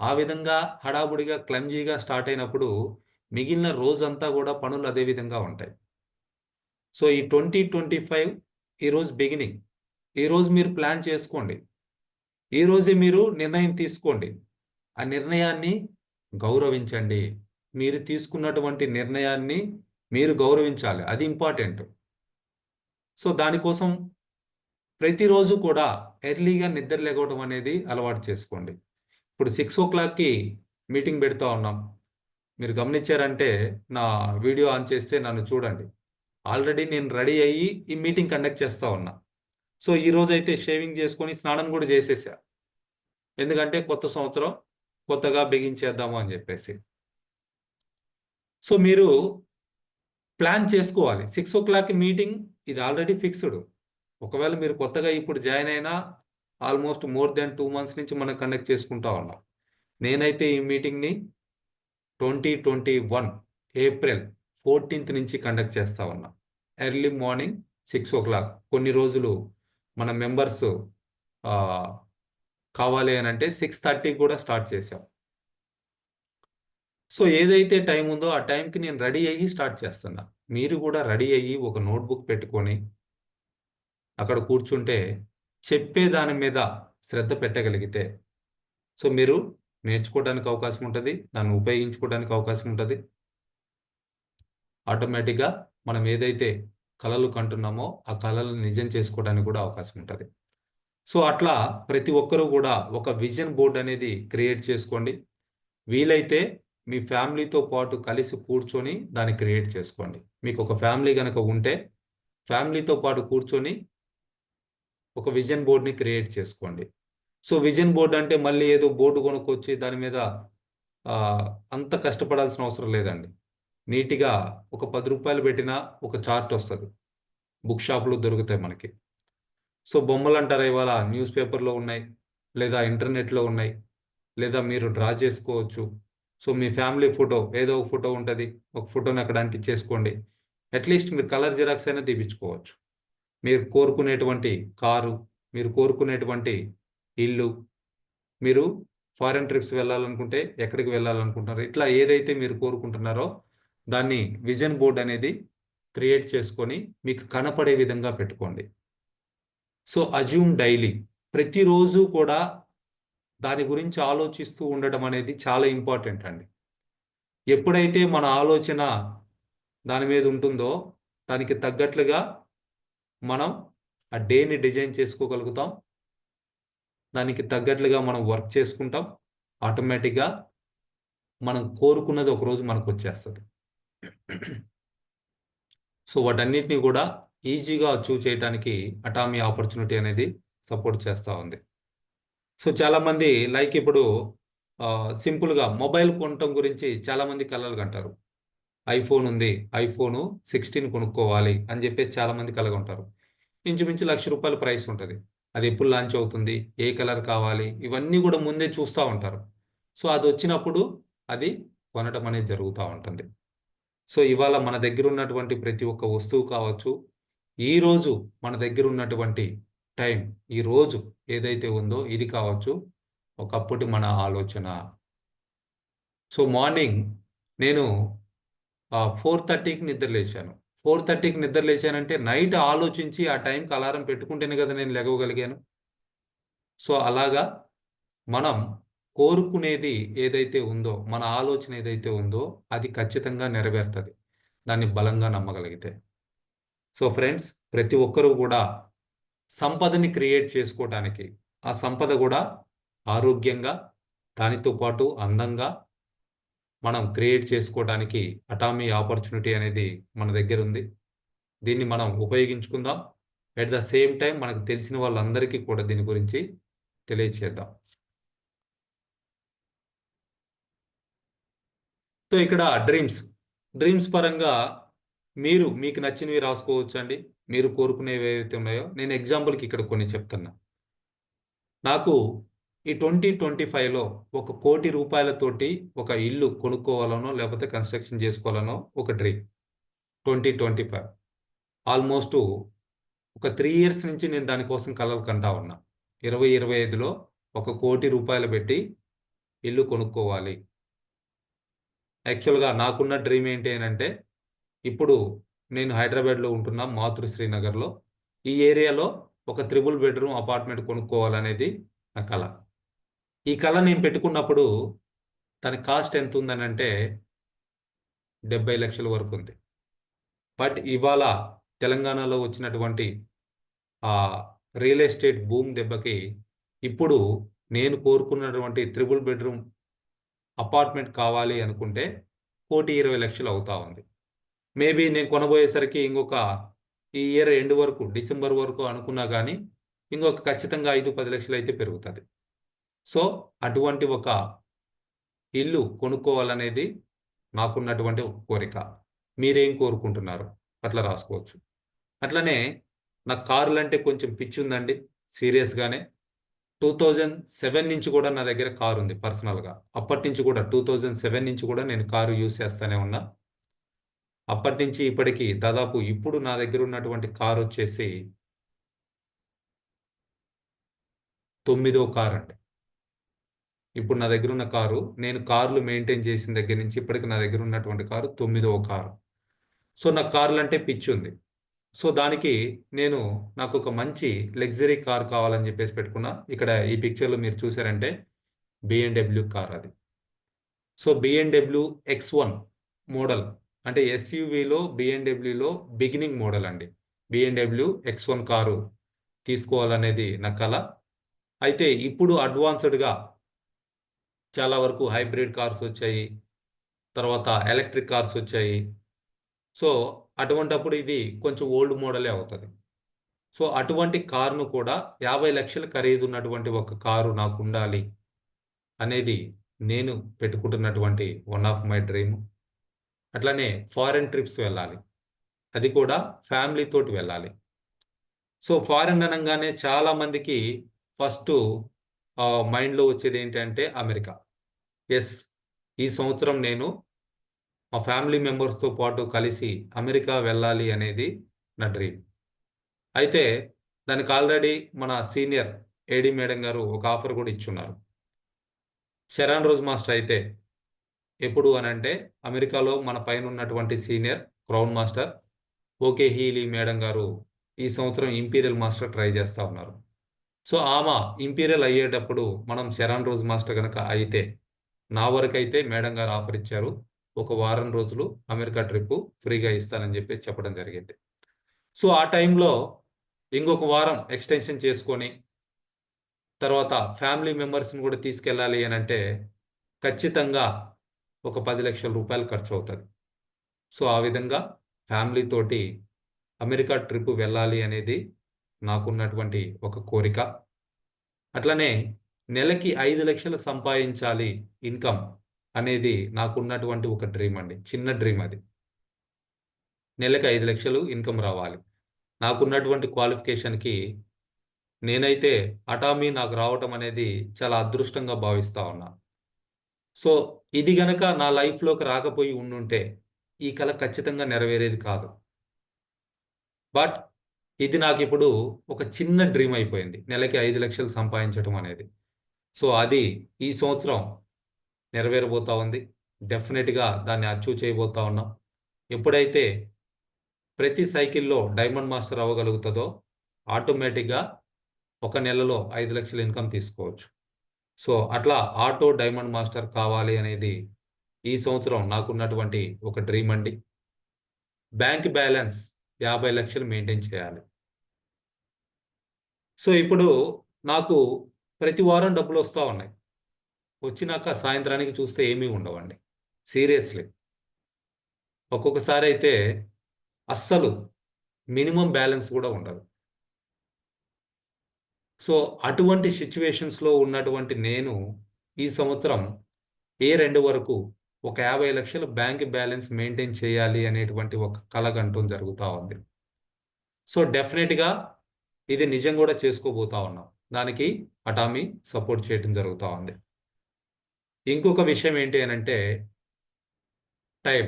ఆ విధంగా హడావుడిగా క్లమ్జీగా స్టార్ట్ అయినప్పుడు మిగిలిన రోజంతా కూడా పనులు అదే విధంగా ఉంటాయి. సో ఈ 2025 ఈరోజు బిగినింగ్. ఈరోజు మీరు ప్లాన్ చేసుకోండి, ఈరోజే మీరు నిర్ణయం తీసుకోండి. ఆ నిర్ణయాన్ని గౌరవించండి. మీరు తీసుకున్నటువంటి నిర్ణయాన్ని మీరు గౌరవించాలి, అది ఇంపార్టెంట్. సో దానికోసం ప్రతిరోజు కూడా ఎర్లీగా నిద్ర లేగవడం అనేది అలవాటు చేసుకోండి. ఇప్పుడు 6 o'clockకి మీటింగ్ పెడతా ఉన్నాం. మీరు గమనించారంటే నా వీడియో ఆన్ చేస్తే నన్ను చూడండి. ఆల్రెడీ నేను రెడీ అయ్యి ఈ మీటింగ్ కండక్ట్ చేస్తూ ఉన్నా. సో ఈరోజు అయితే షేవింగ్ చేసుకొని స్నానం కూడా చేసేసా. ఎందుకంటే కొత్త సంవత్సరం కొత్తగా బిగించేద్దాము అని చెప్పేసి. సో మీరు ప్లాన్ చేసుకోవాలి. 6 o'clock మీటింగ్ ఇది ఆల్రెడీ ఫిక్స్డ్. ఒకవేళ మీరు కొత్తగా ఇప్పుడు జాయిన్ అయినా ఆల్మోస్ట్ మోర్ దెన్ 2 months నుంచి మనం కండక్ట్ చేసుకుంటా ఉన్నాం. నేనైతే ఈ మీటింగ్ని 2021 ఏప్రిల్ 14th నుంచి కండక్ట్ చేస్తా ఉన్నా. Early morning 6 o'clock. కొన్ని రోజులు మన మెంబర్స్ కావాలి అని అంటే 6:30 కూడా స్టార్ట్ చేసాం. సో ఏదైతే టైం ఉందో ఆ టైంకి నేను రెడీ అయ్యి స్టార్ట్ చేస్తున్నా. మీరు కూడా రెడీ అయ్యి ఒక నోట్బుక్ పెట్టుకొని అక్కడ కూర్చుంటే చెప్పే దాని మీద శ్రద్ధ పెట్టగలిగితే సో మీరు నేర్చుకోవడానికి అవకాశం ఉంటుంది, దాన్ని ఉపయోగించుకోవడానికి అవకాశం ఉంటుంది. ఆటోమేటిక్గా మనం ఏదైతే కలలు కంటున్నామో ఆ కలలు నిజం చేసుకోవడానికి కూడా అవకాశం ఉంటుంది. సో అట్లా ప్రతి ఒక్కరూ కూడా ఒక విజన్ బోర్డ్ అనేది క్రియేట్ చేసుకోండి. వీలైతే మీ ఫ్యామిలీతో పాటు కలిసి కూర్చొని దాన్ని క్రియేట్ చేసుకోండి. మీకు ఒక ఫ్యామిలీ కనుక ఉంటే ఫ్యామిలీతో పాటు కూర్చొని ఒక విజన్ బోర్డ్ని క్రియేట్ చేసుకోండి. సో విజన్ బోర్డ్ అంటే మళ్ళీ ఏదో బోర్డు కొనుక్కొచ్చి దాని మీద ఆ, అంత కష్టపడాల్సిన అవసరం లేదండి. నీట్గా ఒక 10 రూపాయలు పెట్టినా ఒక చార్ట్ వస్తుంది. బుక్ షాపులు దొరుకుతాయి మనకి. సో బొమ్మలు అంటారా, ఇవాళ న్యూస్ పేపర్లో ఉన్నాయి, లేదా ఇంటర్నెట్లో ఉన్నాయి, లేదా మీరు డ్రా చేసుకోవచ్చు. సో మీ ఫ్యామిలీ ఫోటో ఏదో ఒక ఫోటో ఉంటుంది, ఒక ఫోటోని అక్కడ అంటించేసుకోండి. అట్లీస్ట్ మీరు కలర్ జిరాక్స్ అయినా తీపించుకోవచ్చు. మీరు కోరుకునేటువంటి కారు, మీరు కోరుకునేటువంటి ఇల్లు, మీరు ఫారెన్ ట్రిప్స్ వెళ్ళాలనుకుంటే ఎక్కడికి వెళ్ళాలనుకుంటున్నారు, ఇట్లా ఏదైతే మీరు కోరుకుంటున్నారో దాన్ని విజన్ బోర్డ్ అనేది క్రియేట్ చేసుకొని మీకు కనపడే విధంగా పెట్టుకోండి. సో అజ్యూమ్ డైలీ, ప్రతిరోజు కూడా దాని గురించి ఆలోచిస్తూ ఉండటం అనేది చాలా ఇంపార్టెంట్ అండి. ఎప్పుడైతే మన ఆలోచన దాని మీద ఉంటుందో దానికి తగ్గట్లుగా మనం ఆ డేని డిజైన్ చేసుకోగలుగుతాం. దానికి తగ్గట్లుగా మనం వర్క్ చేసుకుంటాం. ఆటోమేటిక్గా మనం కోరుకున్నది ఒకరోజు మనకు వచ్చేస్తుంది. సో వాటన్నిటిని కూడా ఈజీగా అచీవ్ చేయడానికి అటామీ ఆపర్చునిటీ అనేది సపోర్ట్ చేస్తూ ఉంది. సో చాలామంది లైక్ ఇప్పుడు సింపుల్గా మొబైల్ కొనటం గురించి చాలామంది కలలు కంటారు. ఐఫోన్ ఉంది, ఐఫోను 16 కొనుక్కోవాలి అని చెప్పేసి చాలామంది కలగంటారు. ఇంచుమించు ₹1,00,000 ప్రైస్ ఉంటుంది. అది ఎప్పుడు లాంచ్ అవుతుంది, ఏ కలర్ కావాలి, ఇవన్నీ కూడా ముందే చూస్తూ ఉంటారు. సో అది వచ్చినప్పుడు అది కొనటం అనేది జరుగుతూ ఉంటుంది. సో ఇవాళ మన దగ్గర ఉన్నటువంటి ప్రతి ఒక్క వస్తువు కావచ్చు, ఈరోజు మన దగ్గర ఉన్నటువంటి టైం, ఈరోజు ఏదైతే ఉందో ఇది కావచ్చు, ఒకప్పటి మన ఆలోచన. సో మార్నింగ్ నేను 4:30కి నిద్ర లేచాను. 4:30కి నిద్ర లేచానంటే నైట్ ఆలోచించి ఆ టైంకి అలారం పెట్టుకుంటేనే కదా నేను లెగవగలిగాను. సో అలాగా మనం కోరుకునేది ఏదైతే ఉందో, మన ఆలోచన ఏదైతే ఉందో అది ఖచ్చితంగా నెరవేరుతుంది, దాన్ని బలంగా నమ్మగలిగితే. సో ఫ్రెండ్స్, ప్రతి ఒక్కరూ కూడా సంపదని క్రియేట్ చేసుకోవడానికి, ఆ సంపద కూడా ఆరోగ్యంగా, దానితో పాటు అందంగా మనం క్రియేట్ చేసుకోవడానికి అటామీ ఆపర్చునిటీ అనేది మన దగ్గర ఉంది. దీన్ని మనం ఉపయోగించుకుందాం. ఎట్ ద సేమ్ టైం మనకు తెలిసిన వాళ్ళందరికీ కూడా దీని గురించి తెలియచేద్దాం. సో ఇక్కడ డ్రీమ్స్ పరంగా మీరు మీకు నచ్చినవి రాసుకోవచ్చు అండి. మీరు కోరుకునేవి ఏవైతే ఉన్నాయో, నేను ఎగ్జాంపుల్కి ఇక్కడ కొన్ని చెప్తున్నా. నాకు ఈ 2025లో ₹1,00,00,000 ఒక ఇల్లు కొనుక్కోవాలనో లేకపోతే కన్స్ట్రక్షన్ చేసుకోవాలనో ఒక డ్రీమ్. 2025 ఆల్మోస్ట్ ఒక 3 ఇయర్స్ నుంచి నేను దానికోసం కలలు కంటా ఉన్నా. 2025లో ₹1,00,00,000 పెట్టి ఇల్లు కొనుక్కోవాలి. యాక్చువల్గా నాకున్న డ్రీమ్ ఏంటి అంటే, ఇప్పుడు నేను హైదరాబాద్లో ఉంటున్నా, మాతృశ్రీ నగర్లో. ఈ ఏరియాలో ఒక 3 బెడ్రూమ్ అపార్ట్మెంట్ కొనుక్కోవాలనేది నా కళ. ఈ కళ నేను పెట్టుకున్నప్పుడు దాని కాస్ట్ ఎంత ఉందని అంటే 70 లక్షల వరకు ఉంది. బట్ ఇవాళ తెలంగాణలో వచ్చినటువంటి ఆ రియల్ ఎస్టేట్ బూమ్ దెబ్బకి ఇప్పుడు నేను కోరుకున్నటువంటి 3 బెడ్రూమ్ అపార్ట్మెంట్ కావాలి అనుకుంటే 1,20,00,000 అవుతా ఉంది. మేబీ నేను కొనబోయేసరికి ఇంకొక ఈ ఇయర్ ఎండ్ వరకు, డిసెంబర్ వరకు అనుకున్నా కానీ ఇంకొక ఖచ్చితంగా 5-10 లక్షలు అయితే పెరుగుతుంది. సో అటువంటి ఒక ఇల్లు కొనుక్కోవాలనేది నాకున్నటువంటి ఒక కోరిక. మీరేం కోరుకుంటున్నారు అట్లా రాసుకోవచ్చు. అట్లనే నాకు కార్లు అంటే కొంచెం పిచ్చి ఉందండి, సీరియస్గానే. 2007 నుంచి కూడా నా దగ్గర కారు ఉంది పర్సనల్గా. అప్పటి నుంచి కూడా 2007 నుంచి కూడా నేను కారు యూజ్ చేస్తూనే ఉన్నా. అప్పటి నుంచి ఇప్పటికి దాదాపు ఇప్పుడు నా దగ్గర ఉన్నటువంటి కారు వచ్చేసి 9వ కారు అండి. ఇప్పుడు నా దగ్గర ఉన్న కారు, నేను కార్లు మెయింటైన్ చేసిన దగ్గర నుంచి ఇప్పటికి నా దగ్గర ఉన్నటువంటి కారు 9వ కారు. సో నాకు కార్లు అంటే పిచ్చి ఉంది. సో దానికి నాకు ఒక మంచి లగ్జరీ కార్ కావాలని చెప్పేసి పెట్టుకున్నా. ఇక్కడ ఈ పిక్చర్లో మీరు చూసారంటే BMW కార్ అది. సో BMW X1 మోడల్ అంటే ఎస్యూవిలో బిఎండబ్ల్యూలో బిగినింగ్ మోడల్ అండి. బిఎండబ్ల్యూ X1 కారు తీసుకోవాలనేది నా కల. అయితే ఇప్పుడు అడ్వాన్స్డ్గా చాలా వరకు హైబ్రిడ్ కార్స్ వచ్చాయి, తర్వాత ఎలక్ట్రిక్ కార్స్ వచ్చాయి. సో అటువంటప్పుడు ఇది కొంచెం ఓల్డ్ మోడలే అవుతుంది. సో అటువంటి కారును కూడా 50 లక్షల ఖరీదు ఉన్నటువంటి ఒక కారు నాకు ఉండాలి అనేది నేను పెట్టుకుంటున్నటువంటి వన్ ఆఫ్ మై డ్రీమ్. అట్లనే ఫారెన్ ట్రిప్స్ వెళ్ళాలి, అది కూడా ఫ్యామిలీ తోటి వెళ్ళాలి. సో ఫారెన్ అనగానే చాలా మందికి ఫస్ట్ మైండ్లో వచ్చేది ఏంటంటే అమెరికా. ఎస్, ఈ సంవత్సరం నేను మా ఫ్యామిలీ మెంబర్స్తో పాటు కలిసి అమెరికా వెళ్ళాలి అనేది నా డ్రీమ్. అయితే దానికి ఆల్రెడీ మన సీనియర్ ఏడీ మేడం గారు ఒక ఆఫర్ కూడా ఇచ్చున్నారు. శరణ్ రోజ్ మాస్టర్ అయితే ఎప్పుడు అనంటే అమెరికాలో మన పైన ఉన్నటువంటి సీనియర్ క్రౌన్ మాస్టర్ ఓకే హీలీ మేడం గారు ఈ సంవత్సరం ఇంపీరియల్ మాస్టర్ ట్రై చేస్తూ ఉన్నారు. సో ఆమె ఇంపీరియల్ అయ్యేటప్పుడు మనం శరణ్ రోజ్ మాస్టర్ కనుక అయితే, నా వరకు అయితే మేడం గారు ఆఫర్ ఇచ్చారు, ఒక వారం రోజులు అమెరికా ట్రిప్పు ఫ్రీగా ఇస్తానని చెప్పేసి చెప్పడం జరిగింది. సో ఆ టైంలో ఇంకొక వారం ఎక్స్టెన్షన్ చేసుకొని తర్వాత ఫ్యామిలీ మెంబర్స్ని కూడా తీసుకెళ్ళాలి అని అంటే ఖచ్చితంగా ఒక 10 లక్షల రూపాయలు ఖర్చు అవుతుంది. సో ఆ విధంగా ఫ్యామిలీ తోటి అమెరికా ట్రిప్ వెళ్ళాలి అనేది నాకున్నటువంటి ఒక కోరిక. అట్లనే నెలకి 5 లక్షలు సంపాదించాలి ఇన్కమ్ అనేది నాకున్నటువంటి ఒక డ్రీమ్ అండి, చిన్న డ్రీమ్ అది. నెలకి 5 లక్షలు ఇన్కమ్ రావాలి. నాకున్నటువంటి క్వాలిఫికేషన్కి నేనైతే అటామీ నాకు రావటం అనేది చాలా అదృష్టంగా భావిస్తా ఉన్నా. సో ఇది గనక నా లైఫ్లోకి రాకపోయి ఉండుంటే ఈ కల ఖచ్చితంగా నెరవేరేది కాదు. బట్ ఇది నాకు ఇప్పుడు ఒక చిన్న డ్రీమ్ అయిపోయింది, నెలకి 5 లక్షలు సంపాదించడం అనేది. సో అది ఈ సంవత్సరం నెరవేరబోతా ఉంది. డెఫినెట్గా దాన్ని అచీవ్ చేయబోతా ఉన్నాం. ఎప్పుడైతే ప్రతి సైకిల్లో డైమండ్ మాస్టర్ అవ్వగలుగుతుందో ఆటోమేటిక్గా ఒక నెలలో 5 లక్షల ఇన్కమ్ తీసుకోవచ్చు. సో అట్లా ఆటో డైమండ్ మాస్టర్ కావాలి అనేది ఈ సంవత్సరం నాకున్నటువంటి ఒక డ్రీమ్ అండి. బ్యాంక్ బ్యాలెన్స్ 50 లక్షలు మెయింటైన్ చేయాలి. సో ఇప్పుడు నాకు ప్రతి వారం డబ్బులు వస్తూ ఉన్నాయి, వచ్చినాక సాయంత్రానికి చూస్తే ఏమీ ఉండవండి. సీరియస్లీ ఒక్కొక్కసారి అయితే అస్సలు మినిమం బ్యాలెన్స్ కూడా ఉండదు. సో అటువంటి సిచ్యువేషన్స్లో ఉన్నటువంటి నేను ఈ సంవత్సరం A2 వరకు ఒక 50 లక్షల బ్యాంక్ బ్యాలెన్స్ మెయింటైన్ చేయాలి అనేటువంటి ఒక కలగంటం జరుగుతూ ఉంది. సో డెఫినెట్గా ఇది నిజం కూడా చేసుకోబోతా ఉన్నాం. దానికి అటామీ సపోర్ట్ చేయడం జరుగుతూ ఉంది. ఇంకొక విషయం ఏంటి అని అంటే టైం.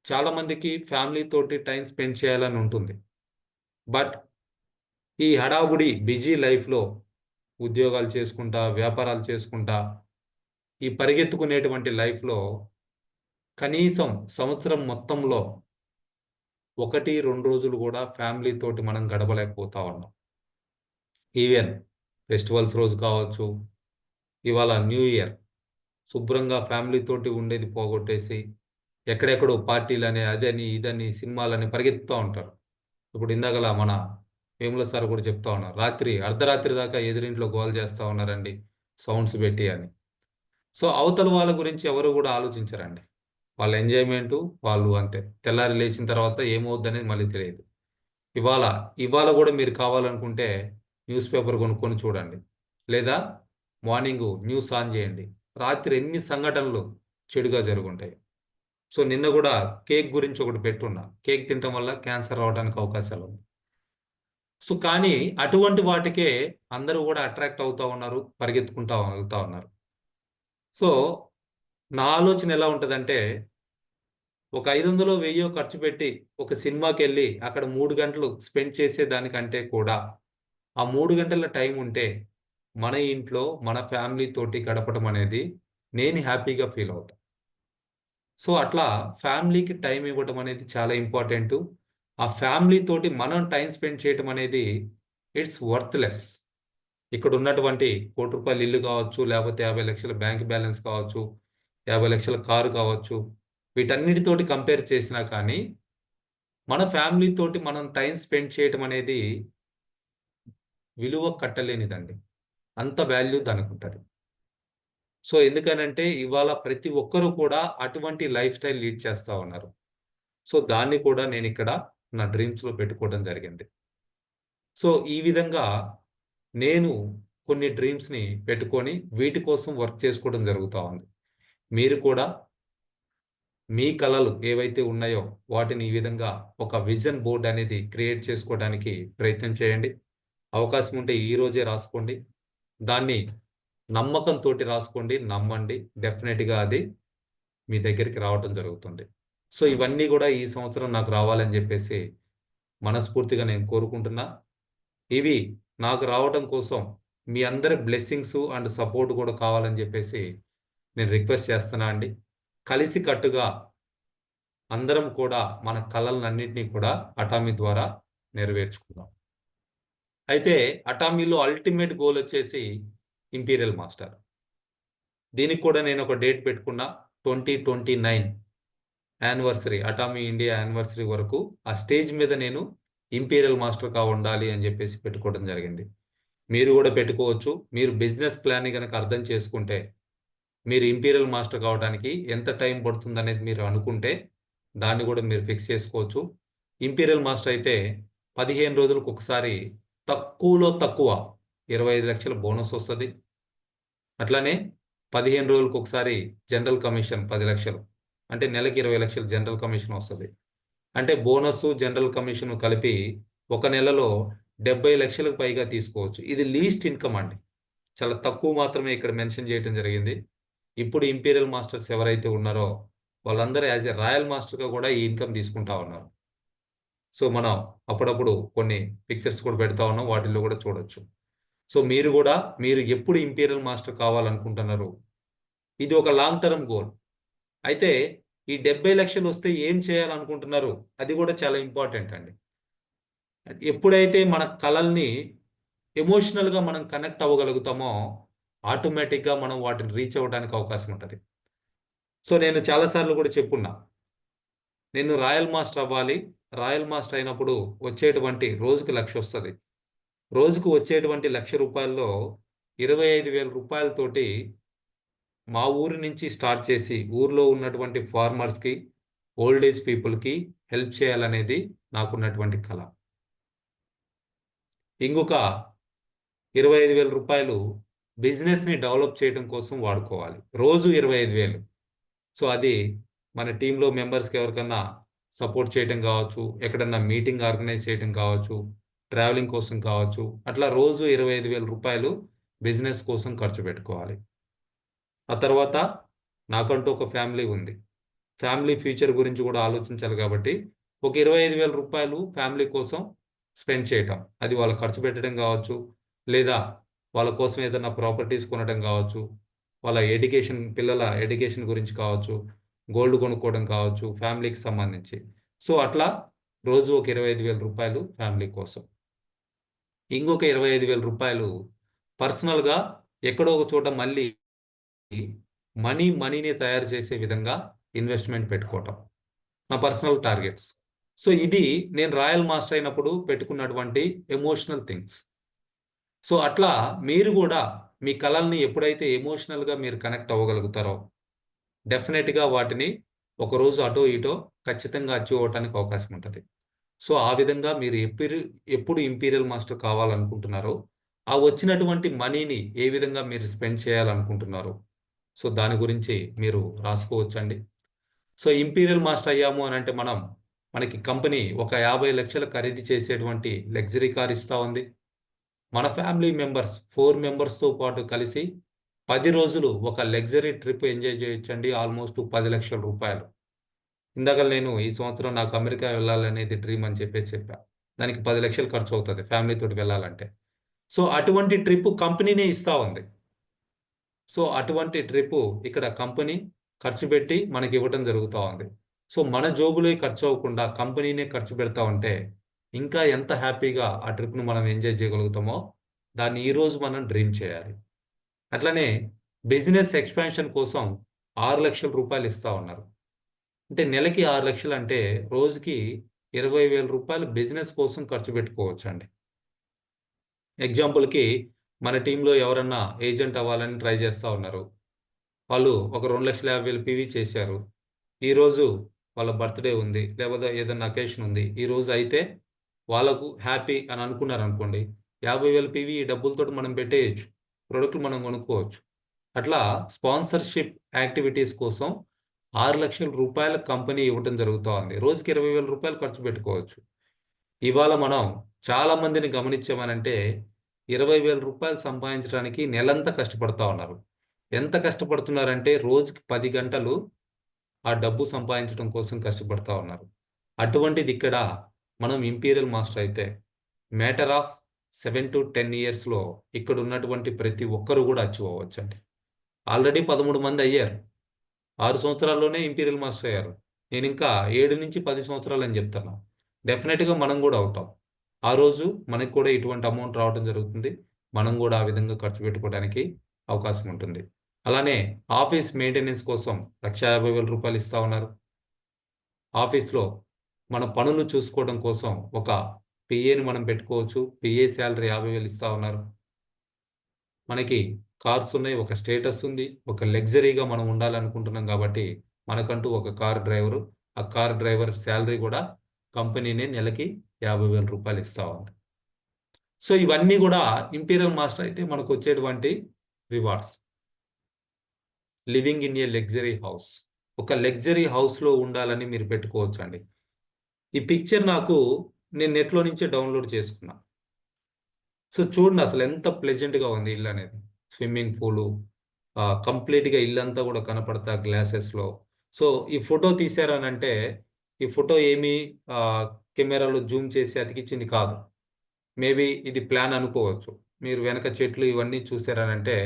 చాలామందికి ఫ్యామిలీ తోటి టైం స్పెండ్ చేయాలని ఉంటుంది. బట్ ఈ హడావుడి బిజీ లైఫ్లో ఉద్యోగాలు చేసుకుంటా, వ్యాపారాలు చేసుకుంటా, ఈ పరిగెత్తుకునేటువంటి లైఫ్లో కనీసం సంవత్సరం మొత్తంలో 1-2 రోజులు కూడా ఫ్యామిలీ తోటి మనం గడపలేకపోతా ఉన్నాం. ఈవెన్ ఫెస్టివల్స్ రోజు కావచ్చు, ఇవాళ న్యూ ఇయర్, శుభ్రంగా ఫ్యామిలీ తోటి ఉండేది పోగొట్టేసి ఎక్కడెక్కడో పార్టీలని అదని ఇదని సినిమాలని పరిగెత్తుతూ ఉంటారు. ఇప్పుడు ఇందాకలా మన వేముల సార్ కూడా చెప్తా ఉన్నారు, రాత్రి అర్ధరాత్రి దాకా ఎదురింట్లో గోల్ చేస్తూ ఉన్నారండి సౌండ్స్ పెట్టి అని. సో అవతల వాళ్ళ గురించి ఎవరు కూడా ఆలోచించరండి. వాళ్ళ ఎంజాయ్మెంటు వాళ్ళు అంతే. తెల్లారి లేచిన తర్వాత ఏమవుద్దనేది మళ్ళీ తెలియదు. ఇవాళ కూడా మీరు కావాలనుకుంటే న్యూస్ పేపర్ కొనుక్కొని చూడండి, లేదా మార్నింగు న్యూస్ ఆన్ చేయండి, రాత్రి ఎన్ని సంఘటనలు చెడుగా జరుగుంటాయి. సో నిన్న కూడా కేక్ గురించి ఒకటి పెట్టున్నా, కేక్ తినటం వల్ల క్యాన్సర్ రావడానికి అవకాశాలు ఉంది. సో కానీ అటువంటి వాటికే అందరూ కూడా అట్రాక్ట్ అవుతూ ఉన్నారు, పరిగెత్తుకుంటూ వెళ్తూ ఉన్నారు. సో నా ఆలోచన ఎలా ఉంటుందంటే, ఒక 500 1000 ఖర్చు పెట్టి ఒక సినిమాకి వెళ్ళి అక్కడ 3 గంటలు స్పెండ్ చేసేదానికంటే కూడా ఆ 3 గంటల టైం ఉంటే మన ఇంట్లో మన ఫ్యామిలీ తోటి గడపడం అనేది నేను హ్యాపీగా ఫీల్ అవుతాను. సో అట్లా ఫ్యామిలీకి టైం ఇవ్వడం అనేది చాలా ఇంపార్టెంటు. ఆ ఫ్యామిలీ తోటి మనం టైం స్పెండ్ చేయడం అనేది ఇట్స్ వర్త్లెస్. ఇక్కడ ఉన్నటువంటి ₹1,00,00,000 ఇల్లు కావచ్చు, లేకపోతే 50 లక్షల బ్యాంక్ బ్యాలెన్స్ కావచ్చు, 50 లక్షల కారు కావచ్చు, వీటన్నిటితోటి కంపేర్ చేసినా కానీ మన ఫ్యామిలీ తోటి మనం టైం స్పెండ్ చేయటం అనేది విలువ కట్టలేనిదండి. అంత వాల్యూ దానికి ఉంటుంది. సో ఎందుకనంటే ఇవాళ ప్రతి ఒక్కరు కూడా అటువంటి లైఫ్ స్టైల్ లీడ్ చేస్తా ఉన్నారు. సో దాన్ని కూడా నేను ఇక్కడ నా డ్రీమ్స్‌లో పెట్టుకోవడం జరిగింది. సో ఈ విధంగా నేను కొన్ని డ్రీమ్స్‌ని పెట్టుకొని వీటి కోసం వర్క్ చేసుకోవడం జరుగుతా ఉంది. మీరు కూడా మీ కలలు ఏవైతే ఉన్నాయో వాటిని ఈ విధంగా ఒక విజన్ బోర్డ్ అనేది క్రియేట్ చేసుకోవడానికి ప్రయత్నం చేయండి. అవకాశం ఉంటే ఈ రోజే రాసుకోండి. దాన్ని నమ్మకంతోటి రాసుకోండి. నమ్మండి. డెఫినెట్‌గా అది మీ దగ్గరికి రావటం జరుగుతుంది. సో ఇవన్నీ గూడా ఈ సంవత్సరం నాకు రావాలని జెప్పేసి మనస్ఫూర్తిగా నేను కోరుకుంటున్నా. ఇవి నాకు రావటం కోసం మీ అందరి బ్లెస్సింగ్స్ అండ్ సపోర్ట్ కూడా కావాలని జెప్పేసి నేను రిక్వెస్ట్ చేస్తున్నా అండి. కలిసికట్టుగా అందరం కూడా మన కలలన్నిటిని కూడా అటామీ ద్వారా నెరవేర్చుకుందాం. అయితే అటామీలో అల్టిమేట్ గోల్ వచ్చేసి ఇంపీరియల్ మాస్టర్. దీనికి కూడా నేను ఒక డేట్ పెట్టుకున్నా. 2029 యానివర్సరీ, అటామీ ఇండియా యానివర్సరీ వరకు ఆ స్టేజ్ మీద నేను ఇంపీరియల్ మాస్టర్‌గా ఉండాలి అని చెప్పేసి పెట్టుకోవడం జరిగింది. మీరు కూడా పెట్టుకోవచ్చు. మీరు బిజినెస్ ప్లాన్‌ని గనక అర్థం చేసుకుంటే, మీరు ఇంపీరియల్ మాస్టర్ కావడానికి ఎంత టైం పడుతుందనేది మీరు అనుకుంటే, దాన్ని కూడా మీరు ఫిక్స్ చేసుకోవచ్చు. ఇంపీరియల్ మాస్టర్ అయితే 15 రోజులకు ఒకసారి తక్కువలో తక్కువ 25,00,000 బోనస్ వస్తది. అట్లానే 15 రోజులకు ఒకసారి జనరల్ కమిషన్ 10,00,000, అంటే నెలకి 20,00,000 జనరల్ కమిషన్ వస్తది. అంటే బోనస్సు, జనరల్ కమిషన్ కలిపి ఒక నెలలో 70,00,000కు పైగా తీసుకోవచ్చు. ఇది లీస్ట్ ఇన్‌కమ్ అండి. చాలా తక్కువ మాత్రమే ఇక్కడ మెన్షన్ చేయటం జరిగింది. ఇప్పుడు ఇంపీరియల్ మాస్టర్స్ ఎవరైతే ఉన్నారో వాళ్ళందరూ యాస్ ఎ రాయల్ మాస్టర్‌గా కూడా ఈ ఇన్‌కమ్ తీసుకుంటా ఉన్నారు. సో మనం అప్పుడప్పుడు కొన్ని పిక్చర్స్ కూడా పెడతా ఉన్నాం. వాటిల్లో కూడా చూడొచ్చు. సో మీరు కూడా మీరు ఎప్పుడు ఇంపీరియల్ మాస్టర్ కావాలనుకుంటున్నారు? ఇది ఒక లాంగ్ టర్మ్ గోల్. అయితే ఈ 70,00,000 వస్తే ఏం చేయాలనుకుంటున్నారు? అది కూడా చాలా ఇంపార్టెంట్ అండి. ఎప్పుడైతే మన కలల్ని ఎమోషనల్‌గా మనం కనెక్ట్ అవ్వగలుగుతామో, ఆటోమేటిక్‌గా మనం వాటిని రీచ్ అవ్వడానికి అవకాశం ఉంటది. సో నేను చాలా సార్లు కూడా చెప్పున్నా. నేను రాయల్ మాస్టర్ అవ్వాలి. రాయల్ మాస్టర్ అయినప్పుడు వచ్చేటువంటి రోజుకి 1,00,000 వస్తది. రోజుకు వచ్చేటువంటి రూ. 1,00,000లో రూ. 25,000 మా ఊరి నుంచి స్టార్ట్ చేసి ఊర్లో ఉన్నటువంటి ఫార్మర్స్‌కి, ఓల్డ్ ఏజ్ పీపుల్‌కి హెల్ప్ చేయాలనేది నాకున్నటువంటి కల. ఇంకొక రూ. 25,000 బిజినెస్‌ని డెవలప్ చేయడం కోసం వాడుకోవాలి. రోజు 25,000. సో అది మన టీమ్‌లో మెంబర్స్‌కి ఎవరికన్నా సపోర్ట్ చేయటం కావచ్చు, ఎక్కడన్నా మీటింగ్ ఆర్గనైజ్ చేయటం కావచ్చు, ట్రావెలింగ్ కోసం కావచ్చు. అట్లా రోజు రూ. 25,000 బిజినెస్ కోసం ఖర్చు పెట్టుకోవాలి. ఆ తర్వాత నాకంటూ ఒక ఫ్యామిలీ ఉంది. ఫ్యామిలీ ఫ్యూచర్ గురించి కూడా ఆలోచించాలి కాబట్టి ఒక రూ. 25,000 ఫ్యామిలీ కోసం స్పెండ్ చేయటం. అది వాళ్ళకి ఖర్చు పెట్టడం కావచ్చు, లేదా వాళ్ళ కోసం ఏదైనా ప్రాపర్టీస్ కొనడం కావచ్చు, వాళ్ళ ఎడ్యుకేషన్, పిల్లల ఎడ్యుకేషన్ గురించి కావచ్చు, గోల్డ్ కొనుక్కోవడం కావచ్చు, ఫ్యామిలీకి సంబంధించి. సో అట్లా రోజు ఒక రూ. 25,000 ఫ్యామిలీ కోసం. ఇంకొక రూ. 25,000 పర్సనల్‌గా ఎక్కడో ఒక చోట మళ్ళీ మనీని తయారు చేసే విధంగా ఇన్వెస్ట్‌మెంట్ పెట్టుకోవటం. నా పర్సనల్ టార్గెట్స్. సో ఇది నేను రాయల్ మాస్టర్ అయినప్పుడు పెట్టుకున్నటువంటి ఎమోషనల్ థింగ్స్. సో అట్లా మీరు గూడా మీ కలల్ని ఎప్పుడైతే ఎమోషనల్‌గా మీరు కనెక్ట్ అవ్వగలుగుతారో, డెఫినెట్‌గా వాటిని ఒకరోజు అటో ఇటో ఖచ్చితంగా అచీవ్ అవ్వటానికి అవకాశం ఉంటది. సో ఆ విధంగా మీరు ఎప్పుడు ఇంపీరియల్ మాస్టర్ కావాలనుకుంటున్నారో, ఆ వచ్చినటువంటి మనీని ఏ విధంగా మీరు స్పెండ్ చేయాలనుకుంటున్నారో, సో దాని గురించి మీరు రాసుకోవచ్చండి. సో ఇంపీరియల్ మాస్టర్ అయ్యాము అనంటే మనకి కంపెనీ ఒక 50,00,000 ఖరీదు చేసేటువంటి లగ్జరీ కార్ ఇస్తా ఉంది. మన ఫ్యామిలీ మెంబర్స్ 4 మెంబర్స్‌తో పాటు కలిసి 10 రోజులు ఒక లగ్జరీ ట్రిప్ ఎంజాయ్ చేయొచ్చండి. ఆల్మోస్ట్ రూ. 10,00,000. ఇందాక నేను ఈ సంవత్సరం నాకు అమెరికా వెళ్ళాలనేది డ్రీమ్ అని చెప్పేసి చెప్పా. దానికి 10,00,000 ఖర్చవుతది ఫ్యామిలీతోటి వెళ్ళాలంటే. సో అటువంటి ట్రిప్ కంపెనీనే ఇస్తా ఉంది. సో అటువంటి ట్రిప్పు ఇక్కడ కంపెనీ ఖర్చు పెట్టి మనకివ్వటం జరుగుతా ఉంది. సో మన జోబులోయి ఖర్చు అవ్వకుండా కంపెనీనే ఖర్చు పెడతా ఉంటే, ఇంకా ఎంత హ్యాపీగా ఆ ట్రిప్‌ని మనం ఎంజాయ్ చేయగలుగుతామో, దాన్ని ఈరోజు మనం డ్రీమ్ చేయాలి. అట్లనే బిజినెస్ ఎక్స్‌పాన్షన్ కోసం రూ. 6,00,000 ఇస్తా ఉన్నారు. అంటే నెలకి 6 లక్షలు అంటే రోజుకి 20,000 రూపాయలు బిజినెస్ కోసం ఖర్చు పెట్టుకోవచ్చు అండి. ఎగ్జాంపుల్కి మన టీంలో ఎవరన్నా ఏజెంట్ అవ్వాలని ట్రై చేస్తూ ఉన్నారు. వాళ్ళు ఒక 2,50,000 పీవీ చేశారు. ఈరోజు వాళ్ళ బర్త్డే ఉంది, లేకపోతే ఏదైనా అకేషన్ ఉంది, ఈరోజు అయితే వాళ్ళకు హ్యాపీ అని అనుకున్నారు అనుకోండి, 50,000 పీవీ ఈ డబ్బులతో మనం పెట్టేయచ్చు, ప్రొడక్ట్లు మనం కొనుక్కోవచ్చు. అట్లా స్పాన్సర్షిప్ యాక్టివిటీస్ కోసం 6 లక్షల రూపాయల కంపెనీ ఇవ్వటం జరుగుతూ ఉంది. రోజుకి 20,000 రూపాయలు ఖర్చు పెట్టుకోవచ్చు. ఇవాళ మనం చాలా మందిని గమనించామనంటే 20,000 రూపాయలు సంపాదించడానికి నెలంతా కష్టపడతా ఉన్నారు. ఎంత కష్టపడుతున్నారంటే రోజుకి 10 గంటలు ఆ డబ్బు సంపాదించడం కోసం కష్టపడతా ఉన్నారు. అటువంటిది ఇక్కడ మనం ఇంపీరియల్ మాస్టర్ అయితే మ్యాటర్ ఆఫ్ 7 to 10 ఇయర్స్లో ఇక్కడ ఉన్నటువంటి ప్రతి ఒక్కరు కూడా అచీవ్ అవ్వచ్చండి. ఆల్రెడీ 13 మంది అయ్యారు. 6 సంవత్సరాల్లోనే ఇంపీరియల్ మాస్టర్ అయ్యారు. నేను ఇంకా 7 నుంచి 10 సంవత్సరాలు అని చెప్తాను. డెఫినెట్గా మనం కూడా అవుతాం. ఆ రోజు మనకు కూడా ఇటువంటి అమౌంట్ రావడం జరుగుతుంది. మనం కూడా ఆ విధంగా ఖర్చు పెట్టుకోవడానికి అవకాశం ఉంటుంది. అలానే ఆఫీస్ మెయింటెనెన్స్ కోసం 1,50,000 రూపాయలు ఇస్తా ఉన్నారు. ఆఫీస్లో మన పనులు చూసుకోవడం కోసం ఒక పిఏని మనం పెట్టుకోవచ్చు. పిఏ శాలరీ 50,000 ఇస్తా ఉన్నారు. మనకి కార్స్ ఉన్నాయి, ఒక స్టేటస్ ఉంది, ఒక లగ్జరీగా మనం ఉండాలనుకుంటున్నాం కాబట్టి మనకంటూ ఒక కార్ డ్రైవరు, ఆ కార్ డ్రైవర్ శాలరీ కూడా కంపెనీనే నెలకి 50,000 రూపాయలు ఇస్తా ఉంది. సో ఇవన్నీ కూడా ఇంపీరియల్ మాస్టర్ అయితే మనకు వచ్చేటువంటి rewards. Living in a luxury house, ఒక లగ్జరీ హౌస్లో ఉండాలని మీరు పెట్టుకోవచ్చు అండి. ఈ పిక్చర్ నేను నెట్లో నుంచే డౌన్లోడ్ చేసుకున్నా. సో చూడండి అసలు ఎంత ప్లెజెంట్గా ఉంది ఇల్లు అనేది. స్విమ్మింగ్ పూలు, కంప్లీట్గా ఇల్లంతా కూడా కనపడతా గ్లాసెస్లో. సో ఈ ఫోటో తీశారనంటే ఈ ఫోటో ఏమీ కెమెరాలో జూమ్ చేసి అతికిచ్చింది కాదు. మేబీ ఇది ప్లాన్ అనుకోవచ్చు. మీరు వెనక చెట్లు ఇవన్నీ చూసారనంటే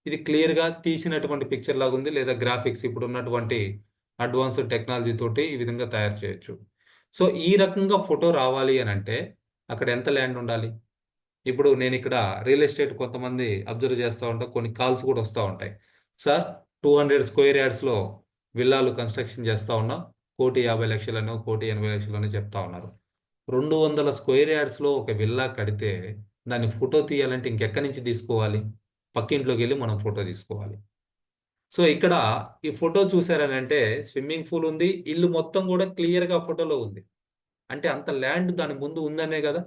ఇది క్లియర్గా తీసినటువంటి పిక్చర్ లాగా ఉంది, లేదా గ్రాఫిక్స్ ఇప్పుడు ఉన్నటువంటి అడ్వాన్స్డ్ టెక్నాలజీ తోటి ఈ విధంగా తయారు చేయొచ్చు. సో ఈ రకంగా ఫోటో రావాలి అని అంటే అక్కడ ఎంత ల్యాండ్ ఉండాలి? ఇప్పుడు నేను ఇక్కడ రియల్ ఎస్టేట్ కొంతమంది అబ్జర్వ్ చేస్తూ ఉంటా, కొన్ని కాల్స్ కూడా వస్తూ ఉంటాయి. సార్ 200 స్క్వేర్ యార్డ్స్లో విల్లాలు కన్స్ట్రక్షన్ చేస్తూ ఉన్నాం, 1,50,00,000 1,80,00,000 చెప్తా ఉన్నారు. 200 స్క్వేర్ యార్డ్స్లో ఒక విల్లా కడితే దాన్ని ఫోటో తీయాలంటే ఇంకెక్కడి నుంచి తీసుకోవాలి? పక్కింట్లోకి వెళ్ళి మనం ఫోటో తీసుకోవాలి. సో ఇక్కడ ఈ ఫోటో చూసారని అంటే స్విమ్మింగ్ పూల్ ఉంది, ఇల్లు మొత్తం కూడా క్లియర్గా ఫోటోలో ఉంది. అంటే అంత ల్యాండ్ దాని ముందు ఉందనే కదా.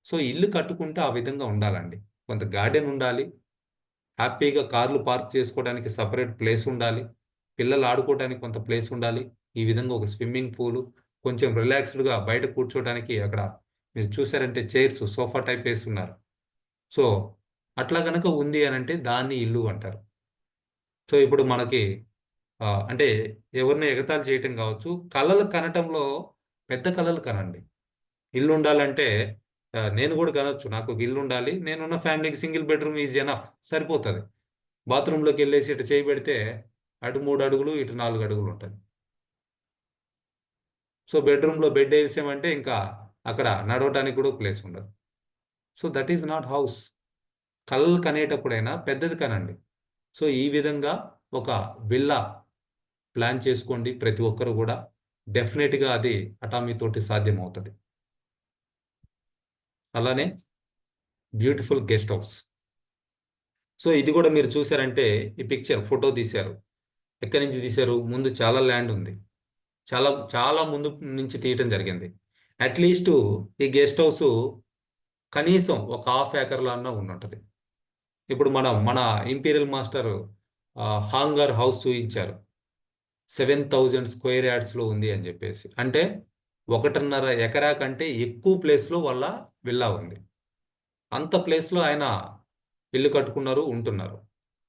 సో ఇల్లు కట్టుకుంటే ఆ విధంగా ఉండాలండి. కొంత గార్డెన్ ఉండాలి, హ్యాపీగా కార్లు పార్క్ చేసుకోవడానికి సపరేట్ ప్లేస్ ఉండాలి, పిల్లలు ఆడుకోవడానికి కొంత ప్లేస్ ఉండాలి. ఈ విధంగా ఒక స్విమ్మింగ్ పూలు, కొంచెం రిలాక్స్డ్గా బయట కూర్చోవడానికి అక్కడ మీరు చూసారంటే చైర్స్, సోఫా టైప్ వేస్తున్నారు. సో అట్లా కనుక ఉంది అని అంటే దాన్ని ఇల్లు అంటారు. సో ఇప్పుడు మనకి అంటే ఎవరిని ఎగతాళి చేయటం కావచ్చు, కళలు కనటంలో పెద్ద కళలు కనండి. ఇల్లు ఉండాలంటే నేను కూడా కనొచ్చు, నాకు ఒక ఇల్లు ఉండాలి, నేనున్న ఫ్యామిలీకి సింగిల్ బెడ్రూమ్ ఈజ్ ఎనఫ్, సరిపోతుంది. బాత్రూంలోకి వెళ్ళేసి ఇటు చేయి పెడితే అటు 3 అడుగులు ఇటు 4 అడుగులు ఉంటుంది. సో బెడ్రూమ్లో బెడ్ వేసామంటే ఇంకా అక్కడ నడవటానికి కూడా ప్లేస్ ఉండదు. So that is not house. కళలు కనేటప్పుడైనా పెద్దది కనండి. సో ఈ విధంగా ఒక విల్లా ప్లాన్ చేసుకోండి ప్రతి ఒక్కరు కూడా. డెఫినెట్గా అది అటామీ తోటి సాధ్యమవుతుంది. అలానే బ్యూటిఫుల్ గెస్ట్ హౌస్. సో ఇది కూడా మీరు చూసారంటే ఈ పిక్చర్ ఫోటో తీశారు, ఎక్కడి నుంచి తీశారు? ముందు చాలా ల్యాండ్ ఉంది, చాలా చాలా ముందు నుంచి తీయటం జరిగింది. అట్లీస్ట్ ఈ గెస్ట్ హౌస్ కనీసం ఒక ½ ఏకర్లో అన్న ఉంటుంది. ఇప్పుడు మన ఇంపీరియల్ మాస్టర్ హాంగర్ హౌస్ చూపించారు, 7,000 స్క్వేర్ యార్డ్స్లో ఉంది అని చెప్పేసి. అంటే 1.5 ఎకరా కంటే ఎక్కువ ప్లేస్లో వాళ్ళ విల్లా ఉంది. అంత ప్లేస్లో ఆయన ఇల్లు కట్టుకున్నారు, ఉంటున్నారు.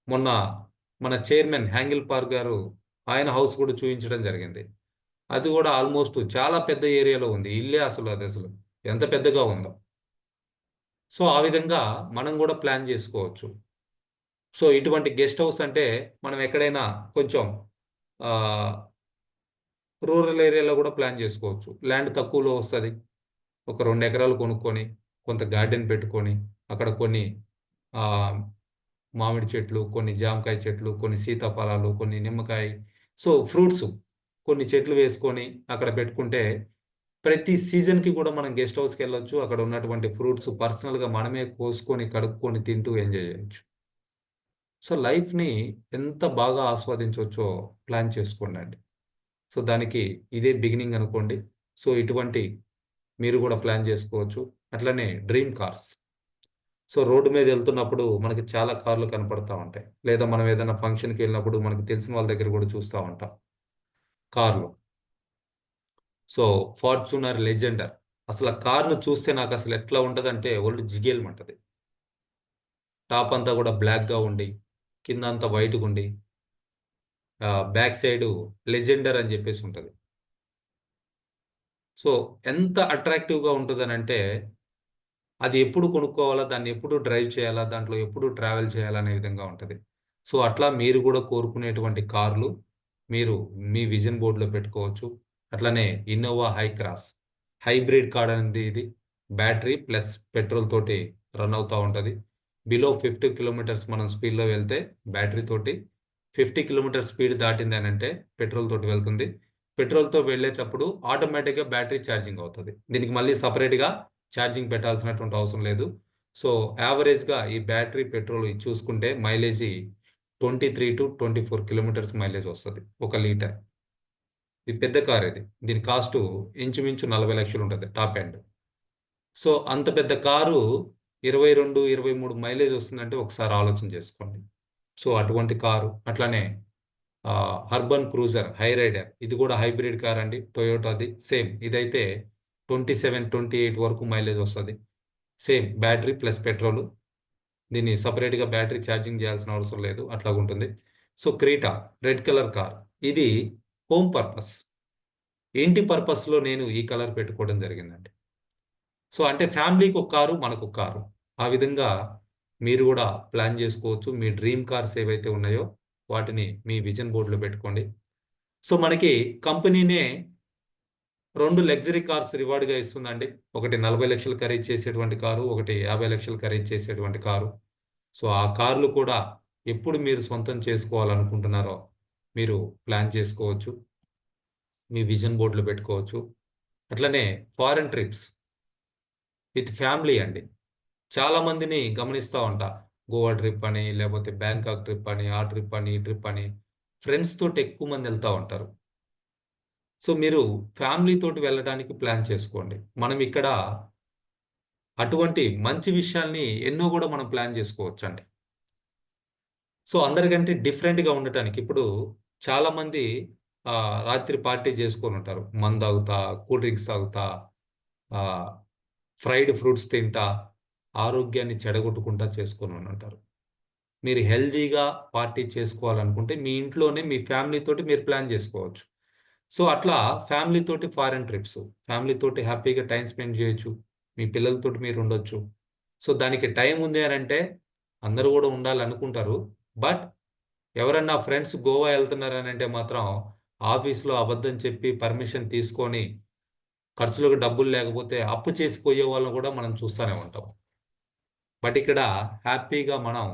మొన్న మన చైర్మన్ హ్యాంగిల్ పార్క్ గారు ఆయన హౌస్ కూడా చూపించడం జరిగింది. అది కూడా ఆల్మోస్ట్ చాలా పెద్ద ఏరియాలో ఉంది. ఇల్లే అది అసలు ఎంత పెద్దగా ఉందో. సో ఆ విధంగా మనం కూడా ప్లాన్ చేసుకోవచ్చు. సో ఇటువంటి గెస్ట్ హౌస్ అంటే మనం ఎక్కడైనా కొంచెం రూరల్ ఏరియాలో కూడా ప్లాన్ చేసుకోవచ్చు. ల్యాండ్ తక్కువలో వస్తుంది. ఒక 2 ఎకరాలు కొనుక్కొని కొంత గార్డెన్ పెట్టుకొని అక్కడ కొన్ని మామిడి చెట్లు, కొన్ని జామకాయ చెట్లు, కొన్ని సీతాఫలాలు, కొన్ని నిమ్మకాయ, సో ఫ్రూట్స్ కొన్ని చెట్లు వేసుకొని అక్కడ పెట్టుకుంటే ప్రతి సీజన్కి కూడా మనం గెస్ట్ హౌస్కి వెళ్ళొచ్చు. అక్కడ ఉన్నటువంటి ఫ్రూట్స్ పర్సనల్గా మనమే కోసుకొని కడుక్కొని తింటూ ఎంజాయ్ చేయొచ్చు. సో లైఫ్ని ఎంత బాగా ఆస్వాదించవచ్చో ప్లాన్ చేసుకోండి. సో దానికి ఇదే బిగినింగ్ అనుకోండి. సో ఇటువంటి మీరు కూడా ప్లాన్ చేసుకోవచ్చు. అట్లనే డ్రీమ్ కార్స్. సో రోడ్డు మీద వెళ్తున్నప్పుడు మనకి చాలా కార్లు కనపడతా ఉంటాయి. లేదా మనం ఏదైనా ఫంక్షన్కి వెళ్ళినప్పుడు మనకి తెలిసిన వాళ్ళ దగ్గర కూడా చూస్తూ ఉంటాం కార్లు. సో ఫార్చునర్ లెజెండర్ అసలు ఆ కార్ను చూస్తే నాకు అసలు ఎట్లా ఉంటుందంటే ఒళ్ళు జిగేలమంటది. టాప్ అంతా కూడా బ్లాక్గా ఉండి కింద అంతా వైట్గా ఉండి బ్యాక్ సైడ్ లెజెండర్ అని చెప్పేసి ఉంటుంది. సో ఎంత అట్రాక్టివ్గా ఉంటుందనంటే అది ఎప్పుడు కొనుక్కోవాలా, దాన్ని ఎప్పుడు డ్రైవ్ చేయాలా, దాంట్లో ఎప్పుడు ట్రావెల్ చేయాలా అనే విధంగా ఉంటుంది. సో అట్లా మీరు కూడా కోరుకునేటువంటి కార్లు మీరు మీ విజన్ బోర్డులో పెట్టుకోవచ్చు. అట్లనే Innova high cross hybrid car అనేది ఇది బ్యాటరీ ప్లస్ పెట్రోల్ తోటి రన్ అవుతూ ఉంటుంది. బిలో 50 కిలోమీటర్స్ మనం స్పీడ్లో వెళ్తే బ్యాటరీ తోటి, 50 కిలోమీటర్ స్పీడ్ దాటింది అని అంటే పెట్రోల్ తోటి వెళ్తుంది. పెట్రోల్తో వెళ్ళేటప్పుడు ఆటోమేటిక్గా బ్యాటరీ ఛార్జింగ్ అవుతుంది. దీనికి మళ్ళీ సపరేట్గా ఛార్జింగ్ పెట్టాల్సినటువంటి అవసరం లేదు. సో యావరేజ్గా ఈ బ్యాటరీ పెట్రోల్ చూసుకుంటే మైలేజీ 23 to 24 కిలోమీటర్స్ మైలేజ్ వస్తుంది 1 లీటర్. ఇది పెద్ద కార్. దీని కాస్ట్ ఇంచుమించు 40 లక్షలు ఉంటుంది టాప్ ఎండ్. సో అంత పెద్ద కారు 22-23 మైలేజ్ వస్తుందంటే ఒకసారి ఆలోచన చేసుకోండి. సో అటువంటి కారు. అట్లానే అర్బన్ క్రూజర్ హై రైడర్ ఇది కూడా హైబ్రిడ్ కార్ అండి, టొయోటాది. సేమ్ ఇదైతే 27-28 వరకు మైలేజ్ వస్తుంది. Same battery plus petrol. దీన్ని సపరేట్గా బ్యాటరీ ఛార్జింగ్ చేయాల్సిన అవసరం లేదు, అట్లా ఉంటుంది. So Creta red colour car. ఇది హోమ్ పర్పస్, ఇంటి పర్పస్లో నేను ఈ కలర్ పెట్టుకోవడం జరిగిందండి. సో అంటే ఫ్యామిలీకి ఒక కారు, మనకు ఒక కారు, ఆ విధంగా మీరు కూడా ప్లాన్ చేసుకోవచ్చు. మీ డ్రీమ్ కార్స్ ఏవైతే ఉన్నాయో వాటిని మీ విజన్ బోర్డులో పెట్టుకోండి. సో మనకి కంపెనీనే 2 లగ్జరీ కార్స్ రివార్డ్గా ఇస్తుందండి. ఒకటి 40 లక్షలు ఖరీదు చేసేటువంటి కారు, ఒకటి 50 లక్షలు ఖరీదు చేసేటువంటి కారు. సో ఆ కార్లు కూడా ఎప్పుడు మీరు సొంతం చేసుకోవాలనుకుంటున్నారో మీరు ప్లాన్ చేసుకోవచ్చు, మీ విజన్ బోర్డులో పెట్టుకోవచ్చు. అట్లనే ఫారెన్ ట్రిప్స్ విత్ ఫ్యామిలీ అండి. చాలామందిని గమనిస్తూ ఉంటా, గోవా ట్రిప్ అని, లేకపోతే బ్యాంకాక్ ట్రిప్ అని, ఆ ట్రిప్ అని, ఈ ట్రిప్ అని ఫ్రెండ్స్ తోటి ఎక్కువ మంది వెళ్తూ ఉంటారు. సో మీరు ఫ్యామిలీ తోటి వెళ్ళడానికి ప్లాన్ చేసుకోండి. మనం ఇక్కడ అటువంటి మంచి విషయాల్ని ఎన్నో కూడా మనం ప్లాన్ చేసుకోవచ్చు అండి. సో అందరికంటే డిఫరెంట్గా ఉండటానికి ఇప్పుడు చాలామంది రాత్రి పార్టీ చేసుకొని ఉంటారు. మందు తాగుతా, కూల్ డ్రింక్స్ తాగుతా, ఫ్రైడ్ ఫ్రూట్స్ తింటా, ఆరోగ్యాన్ని చెడగొట్టుకుంటా చేసుకొని ఉంటారు. మీరు హెల్దీగా పార్టీ చేసుకోవాలనుకుంటే మీ ఇంట్లోనే మీ ఫ్యామిలీతోటి మీరు ప్లాన్ చేసుకోవచ్చు. సో అట్లా ఫ్యామిలీతోటి ఫారెన్ ట్రిప్స్, ఫ్యామిలీతోటి హ్యాపీగా టైం స్పెండ్ చేయొచ్చు. మీ పిల్లలతోటి మీరు ఉండొచ్చు. సో దానికి టైం ఉంది అని అంటే అందరూ కూడా ఉండాలనుకుంటారు. బట్ ఎవరన్నా ఫ్రెండ్స్ గోవా వెళ్తున్నారని అంటే మాత్రం ఆఫీస్లో అబద్ధం చెప్పి పర్మిషన్ తీసుకొని ఖర్చులకు డబ్బులు లేకపోతే అప్పు చేసి పోయే వాళ్ళని కూడా మనం చూస్తూనే ఉంటాం. బట్ ఇక్కడ హ్యాపీగా మనం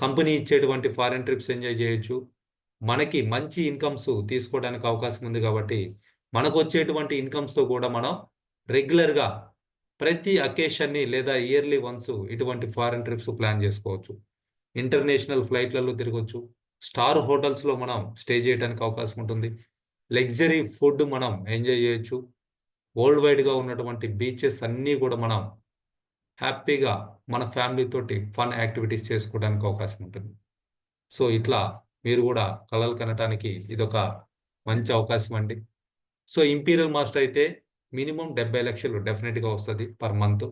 కంపెనీ ఇచ్చేటువంటి ఫారెన్ ట్రిప్స్ ఎంజాయ్ చేయొచ్చు. మనకి మంచి ఇన్కమ్స్ తీసుకోవడానికి అవకాశం ఉంది కాబట్టి మనకు వచ్చేటువంటి ఇన్కమ్స్తో కూడా మనం రెగ్యులర్గా ప్రతి అకేషన్ని లేదా ఇయర్లీ వన్స్ ఇటువంటి ఫారెన్ ట్రిప్స్ ప్లాన్ చేసుకోవచ్చు. ఇంటర్నేషనల్ ఫ్లైట్లలో తిరగవచ్చు. స్టార్ హోటల్స్లో మనం స్టే చేయడానికి అవకాశం ఉంటుంది. లగ్జరీ ఫుడ్ మనం ఎంజాయ్ చేయొచ్చు. వరల్డ్ వైడ్గా ఉన్నటువంటి బీచెస్ అన్నీ కూడా మనం హ్యాపీగా మన ఫ్యామిలీ తోటి ఫన్ యాక్టివిటీస్ చేసుకోవడానికి అవకాశం ఉంటుంది. సో ఇట్లా మీరు కూడా కలలు కనటానికి ఇదొక మంచి అవకాశం అండి. సో ఇంపీరియల్ మాస్టర్ అయితే మినిమం 70 లక్షలు డెఫినెట్గా వస్తుంది పర్ మంత్.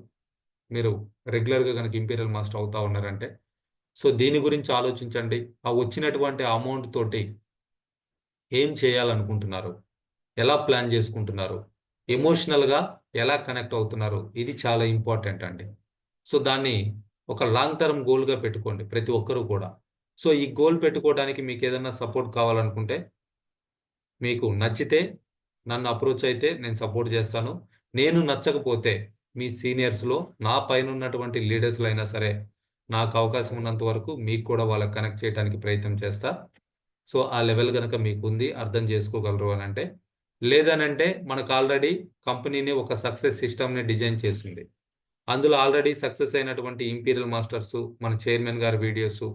మీరు రెగ్యులర్గా కనుక ఇంపీరియల్ మాస్టర్ అవుతా ఉన్నారంటే సో దీని గురించి ఆలోచించండి. ఆ వచ్చినటువంటి అమౌంట్ తోటి ఏం చేయాలనుకుంటున్నారు, ఎలా ప్లాన్ చేసుకుంటున్నారు, ఎమోషనల్గా ఎలా కనెక్ట్ అవుతున్నారు, ఇది చాలా ఇంపార్టెంట్ అండి. సో దాన్ని ఒక లాంగ్ టర్మ్ గోల్గా పెట్టుకోండి ప్రతి ఒక్కరూ కూడా. సో ఈ గోల్ పెట్టుకోవడానికి మీకు ఏదైనా సపోర్ట్ కావాలనుకుంటే, మీకు నచ్చితే నన్ను అప్రోచ్ అయితే నేను సపోర్ట్ చేస్తాను. నేను నచ్చకపోతే మీ సీనియర్స్లో నా పైన ఉన్నటువంటి లీడర్స్లో అయినా సరే నాకు అవకాశం ఉన్నంత వరకు మీకు కూడా వాళ్ళకి కనెక్ట్ చేయడానికి ప్రయత్నం చేస్తా. సో ఆ లెవెల్ కనుక మీకు ఉంది, అర్థం చేసుకోగలరు అని అంటే, లేదనంటే మనకు ఆల్రెడీ కంపెనీని ఒక సక్సెస్ సిస్టమ్ని డిజైన్ చేసింది. అందులో ఆల్రెడీ సక్సెస్ అయినటువంటి ఇంపీరియల్ మాస్టర్స్, మన చైర్మన్ గారి వీడియోస్,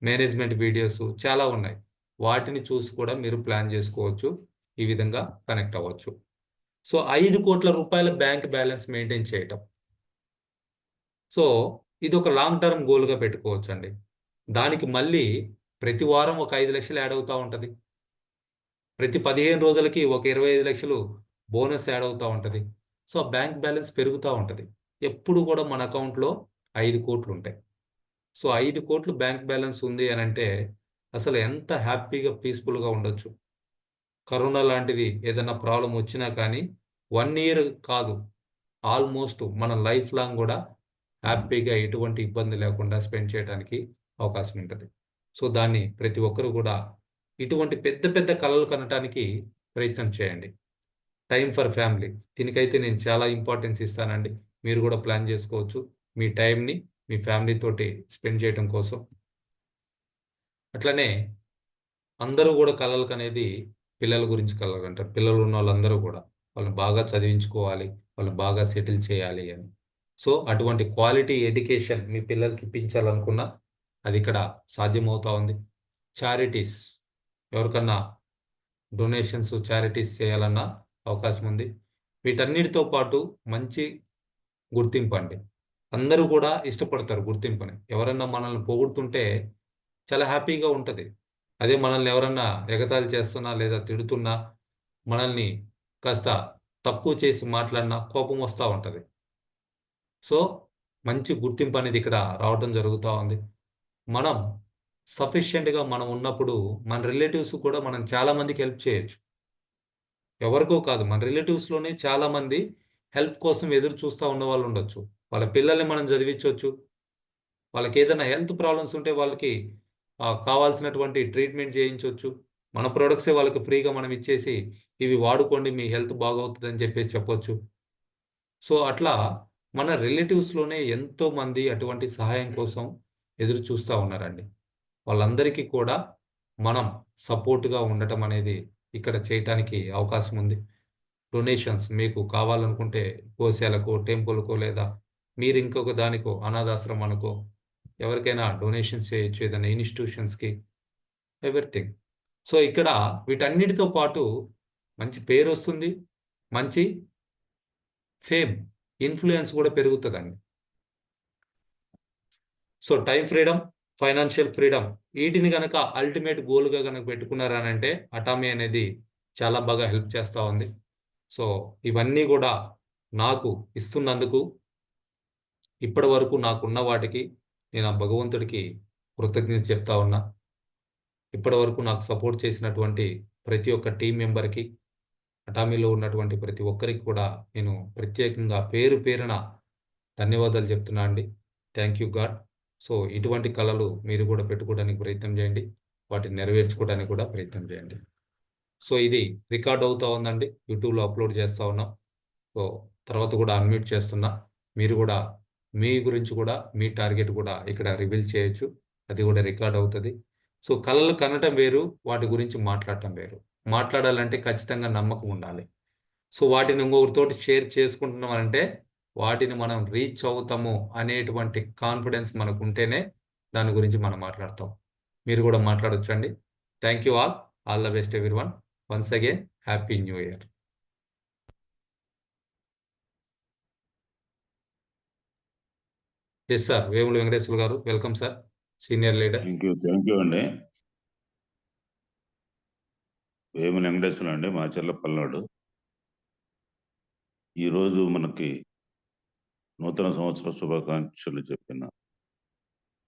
మేనేజ్మెంట్ వీడియోస్ చాలా ఉన్నాయి. వాటిని చూసి కూడా మీరు ప్లాన్ చేసుకోవచ్చు. ఈ విధంగా కనెక్ట్ అవ్వచ్చు. సో 5 కోట్ల రూపాయల బ్యాంక్ బ్యాలెన్స్ మెయింటైన్ చేయటం. సో ఇది ఒక లాంగ్ టర్మ్ గోల్గా పెట్టుకోవచ్చు అండి. దానికి మళ్ళీ ప్రతి వారం ఒక 5 లక్షలు యాడ్ అవుతూ ఉంటుంది. ప్రతి 15 రోజులకి ఒక 25 లక్షలు బోనస్ యాడ్ అవుతూ ఉంటుంది. సో బ్యాంక్ బ్యాలెన్స్ పెరుగుతూ ఉంటుంది. ఎప్పుడు కూడా మన అకౌంట్లో 5 కోట్లు ఉంటాయి. సో 5 కోట్లు బ్యాంక్ బ్యాలెన్స్ ఉంది అని అంటే అసలు ఎంత హ్యాపీగా పీస్ఫుల్గా ఉండొచ్చు. కరోనా లాంటిది ఏదైనా ప్రాబ్లం వచ్చినా కానీ 1 ఇయర్ కాదు, ఆల్మోస్ట్ మన లైఫ్ లాంగ్ కూడా హ్యాపీగా ఎటువంటి ఇబ్బంది లేకుండా స్పెండ్ చేయడానికి అవకాశం ఉంటుంది. సో దాన్ని ప్రతి ఒక్కరు కూడా ఇటువంటి పెద్ద పెద్ద కలలు కనటానికి ప్రయత్నం చేయండి. టైం ఫర్ ఫ్యామిలీ, దీనికైతే నేను చాలా ఇంపార్టెన్స్ ఇస్తానండి. మీరు కూడా ప్లాన్ చేసుకోవచ్చు మీ టైంని మీ ఫ్యామిలీ తోటి స్పెండ్ చేయడం కోసం. అట్లనే అందరూ కూడా కలలకు అనేది పిల్లల గురించి కలలు అంటారు. పిల్లలు ఉన్న వాళ్ళందరూ కూడా వాళ్ళని బాగా చదివించుకోవాలి, వాళ్ళని బాగా సెటిల్ చేయాలి అని. సో అటువంటి క్వాలిటీ ఎడ్యుకేషన్ మీ పిల్లలకి ఇప్పించాలనుకున్నా అది ఇక్కడ సాధ్యమవుతా ఉంది. చారిటీస్, ఎవరికన్నా డొనేషన్స్ చారిటీస్ చేయాలన్న అవకాశం ఉంది. వీటన్నిటితో పాటు మంచి గుర్తింపు అండి. అందరూ కూడా ఇష్టపడతారు గుర్తింపుని. ఎవరన్నా మనల్ని పొగుడుతుంటే చాలా హ్యాపీగా ఉంటుంది. అదే మనల్ని ఎవరన్నా ఎగతాళి చేస్తున్నా లేదా తిడుతున్నా, మనల్ని కాస్త తక్కువ చేసి మాట్లాడినా కోపం వస్తూ ఉంటుంది. సో మంచి గుర్తింపు అనేది ఇక్కడ రావడం జరుగుతూ ఉంది. మనం సఫిషియెంట్గా మనం ఉన్నప్పుడు మన రిలేటివ్స్ కూడా మనం చాలామందికి హెల్ప్ చేయొచ్చు. ఎవరికో కాదు, మన రిలేటివ్స్లోనే చాలామంది హెల్ప్ కోసం ఎదురు చూస్తూ ఉన్న వాళ్ళు ఉండొచ్చు. వాళ్ళ పిల్లల్ని మనం చదివించవచ్చు. వాళ్ళకి ఏదైనా హెల్త్ ప్రాబ్లమ్స్ ఉంటే వాళ్ళకి కావాల్సినటువంటి ట్రీట్మెంట్ చేయించవచ్చు. మన ప్రొడక్ట్సే వాళ్ళకి ఫ్రీగా మనం ఇచ్చేసి ఇవి వాడుకోండి మీ హెల్త్ బాగవుతుందని చెప్పేసి చెప్పొచ్చు. సో అట్లా మన రిలేటివ్స్లోనే ఎంతోమంది అటువంటి సహాయం కోసం ఎదురు చూస్తూ ఉన్నారండి. వాళ్ళందరికీ కూడా మనం సపోర్ట్గా ఉండటం అనేది ఇక్కడ చేయటానికి అవకాశం ఉంది. డొనేషన్స్ మీకు కావాలనుకుంటే గోశాలకు, టెంపుల్కో లేదా మీరు ఇంకొక దానికో అనాథాశ్రమానికో ఎవరికైనా డొనేషన్స్ చేయొచ్చు, ఏదైనా ఇన్స్టిట్యూషన్స్కి, ఎవ్రీథింగ్. సో ఇక్కడ వీటన్నిటితో పాటు మంచి పేరు వస్తుంది, మంచి ఫేమ్, ఇన్ఫ్లుయెన్స్ కూడా పెరుగుతుందండి. So time freedom, financial freedom, వీటిని కనుక అల్టిమేట్ గోల్గా కనుక పెట్టుకున్నారనంటే అటామీ అనేది చాలా బాగా హెల్ప్ చేస్తూ ఉంది. సో ఇవన్నీ కూడా నాకు ఇస్తున్నందుకు ఇప్పటి వరకు నాకున్న వాటికి నేను ఆ భగవంతుడికి కృతజ్ఞత చెప్తా ఉన్నా. ఇప్పటి వరకు నాకు సపోర్ట్ చేసినటువంటి ప్రతి ఒక్క టీం మెంబర్కి, అటామీలో ఉన్నటువంటి ప్రతి ఒక్కరికి కూడా నేను ప్రత్యేకంగా పేరు పేరున ధన్యవాదాలు చెప్తున్నా అండి. Thank you God. సో ఇటువంటి కళలు మీరు కూడా పెట్టుకోవడానికి ప్రయత్నం చేయండి, వాటిని నెరవేర్చుకోవడానికి కూడా ప్రయత్నం చేయండి. సో ఇది రికార్డ్ అవుతూ ఉందండి, యూట్యూబ్లో అప్లోడ్ చేస్తూ ఉన్నాం. సో తర్వాత కూడా అన్మ్యూట్ చేస్తున్నా. మీరు కూడా మీ గురించి కూడా మీ టార్గెట్ కూడా ఇక్కడ రివీల్ చేయొచ్చు, అది కూడా రికార్డ్ అవుతుంది. సో కళలు కనటం వేరు, వాటి గురించి మాట్లాడటం వేరు. మాట్లాడాలంటే ఖచ్చితంగా నమ్మకం ఉండాలి. సో వాటిని ఇంకొకరితోటి షేర్ చేసుకుంటున్నాం అంటే వాటిని మనం రీచ్ అవుతాము అనేటువంటి కాన్ఫిడెన్స్ మనకు ఉంటేనే దాని గురించి మనం మాట్లాడతాం. మీరు కూడా మాట్లాడొచ్చు అండి. Thank you all the best everyone. Once again happy new year. Yes sir, Vemula Venkateswara గారు, welcome sir, senior leader. Thank you అండి. వేముల వెంకటేశ్వర అండి, మా చెల్ల పల్నాడు. ఈరోజు మనకి నూతన సంవత్సర శుభాకాంక్షలు చెప్పిన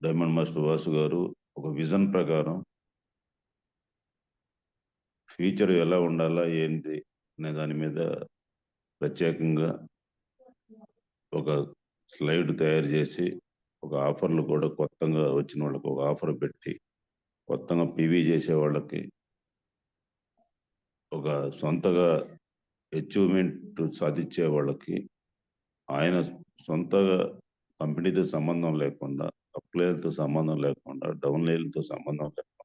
డైమండ్ మాస్టర్ వాసు గారు ఒక విజన్ ప్రకారం ఫ్యూచర్ ఎలా ఉండాలా ఏంటి అనే దాని మీద ప్రత్యేకంగా ఒక స్లైడ్ తయారు చేసి ఒక ఆఫర్లు కూడా కొత్తగా వచ్చిన వాళ్ళకి ఒక ఆఫర్ పెట్టి కొత్తగా పీవీ చేసే వాళ్ళకి ఒక సొంతగా అచీవ్మెంట్ సాధించే వాళ్ళకి ఆయన సొంతగా కంపెనీతో సంబంధం లేకుండా, అప్లైలతో సంబంధం లేకుండా, డౌన్లైన్లతో సంబంధం లేకుండా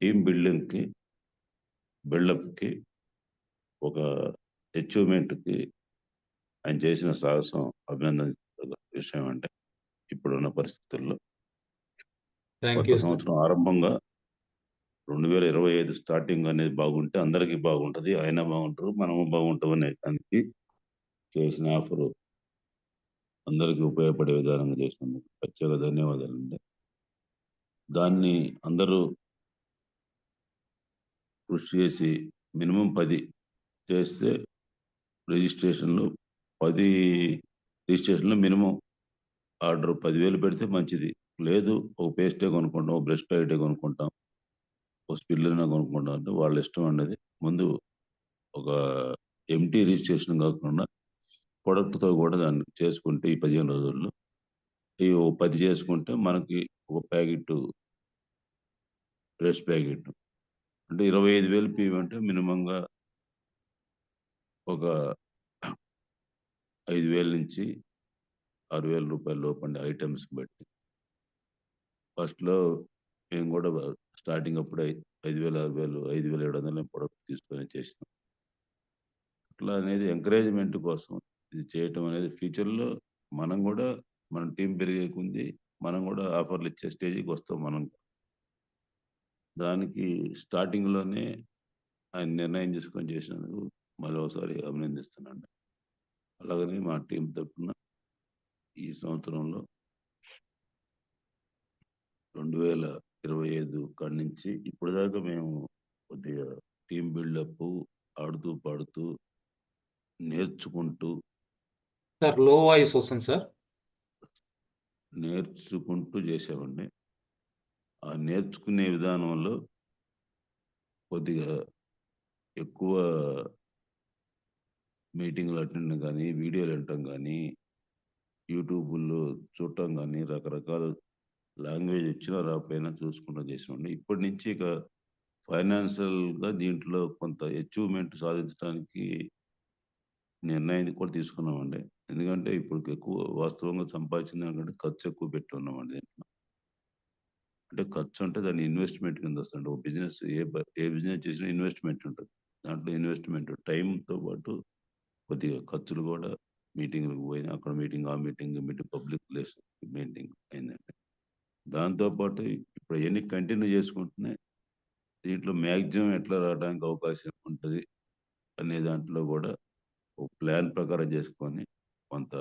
టీమ్ బిల్డప్కి ఒక అచీవ్మెంట్కి ఆయన చేసిన సాహసం అభినందన విషయం అంటే ఇప్పుడున్న పరిస్థితుల్లో థ్యాంక్ కొత్త యూ సార్. సంవత్సరం ఆరంభంగా 2025 స్టార్టింగ్ అనేది బాగుంటే అందరికీ బాగుంటది. ఆయన బాగుంటారు, మనము బాగుంటాం అనే దానికి చేసిన ఆఫర్ అందరికీ ఉపయోగపడే విధానంగా చేసినందుకు ప్రత్యేక ధన్యవాదాలండి. దాన్ని అందరూ కృషి చేసి మినిమం 10 చేస్తే రిజిస్ట్రేషన్లు 10 రిజిస్ట్రేషన్లో మినిమం ఆర్డర్ 10,000 పెడితే మంచిది. లేదు ఒక పేస్టే కొనుక్కుంటాం, ఒక బ్రష్ ప్యాకెటే కొనుక్కుంటాం, ఒక స్పిల్లర్‌నే కొనుక్కుంటాం అంటే వాళ్ళ ఇష్టం అన్నది. ముందు ఒక ఎంప్టీ రిజిస్ట్రేషన్ కాకుండా ప్రొడక్ట్‌తో కూడా దాన్ని చేసుకుంటే ఈ 15 రోజుల్లో ఈ ఓ 10 చేసుకుంటే మనకి ఒక ప్యాకెట్టు బ్రష్ ప్యాకెట్ అంటే 25,000 పీవీ అంటే మినిమంగా ఒక 5,000 నుంచి రూ. 6,000 లోపండి ఐటెమ్స్ బట్టి. ఫస్ట్‌లో మేము కూడా స్టార్టింగ్ అప్పుడే 5,000, 6,000, 5,700 ప్రొడక్ట్ తీసుకొని చేసినాం. అట్లా అనేది ఎంకరేజ్‌మెంట్ కోసం ఇది చేయటం అనేది ఫ్యూచర్‌లో మనం కూడా మన టీమ్ పెరిగే కొంది మనం కూడా ఆఫర్‌లు ఇచ్చే స్టేజ్‌కి వస్తాం మనం. దానికి స్టార్టింగ్‌లోనే ఆయన నిర్ణయం తీసుకొని చేసినందుకు మళ్ళీ ఒకసారి అభినందిస్తున్నాను. అలాగని మా టీమ్ తరపున ఈ సంవత్సరంలో 2025 కాడి నుంచి ఇప్పటిదాకా మేము కొద్దిగా టీమ్ బిల్డప్ ఆడుతూ పాడుతూ నేర్చుకుంటూ సార్ లో వాయిస్ వస్తుంది సార్. చేసామండి. ఆ నేర్చుకునే విధానంలో కొద్దిగా ఎక్కువ మీటింగ్‌లు అటెండ్ కానీ, వీడియోలు వినటం కానీ, యూట్యూబుల్లో చూడటం కానీ, రకరకాల లాంగ్వేజ్ వచ్చినా రాకపోయినా చూసుకుంటూ చేసామండి. ఇప్పటి నుంచి ఇక ఫైనాన్షియల్‌గా దీంట్లో కొంత అచీవ్‌మెంట్ సాధించడానికి నిర్ణయం కూడా తీసుకున్నామండి. ఎందుకంటే ఇప్పుడు ఎక్కువ వాస్తవంగా సంపాదించిన దానికంటే ఖర్చు ఎక్కువ పెట్టున్నామండి దీంట్లో. అంటే ఖర్చు అంటే దాని ఇన్వెస్ట్‌మెంట్ కింద వస్తదండి. ఒక బిజినెస్ ఏ బిజినెస్ చేసినా ఇన్వెస్ట్‌మెంట్ ఉంటది. దాంట్లో ఇన్వెస్ట్‌మెంట్ టైమ్‌తో పాటు కొద్దిగా ఖర్చులు కూడా మీటింగ్‌లకు పోయినా అక్కడ మీటింగ్, ఆ మీటింగ్, పబ్లిక్ ప్లేస్ మీటింగ్ అయిందండి. దాంతో పాటు ఇప్పుడు అయన్నీ కంటిన్యూ చేసుకుంటూనే దీంట్లో మాక్సిమం ఎట్లా రావడానికి అవకాశం ఉంటది అనే దాంట్లో కూడా ఒక ప్లాన్ ప్రకారం చేసుకొని కొంత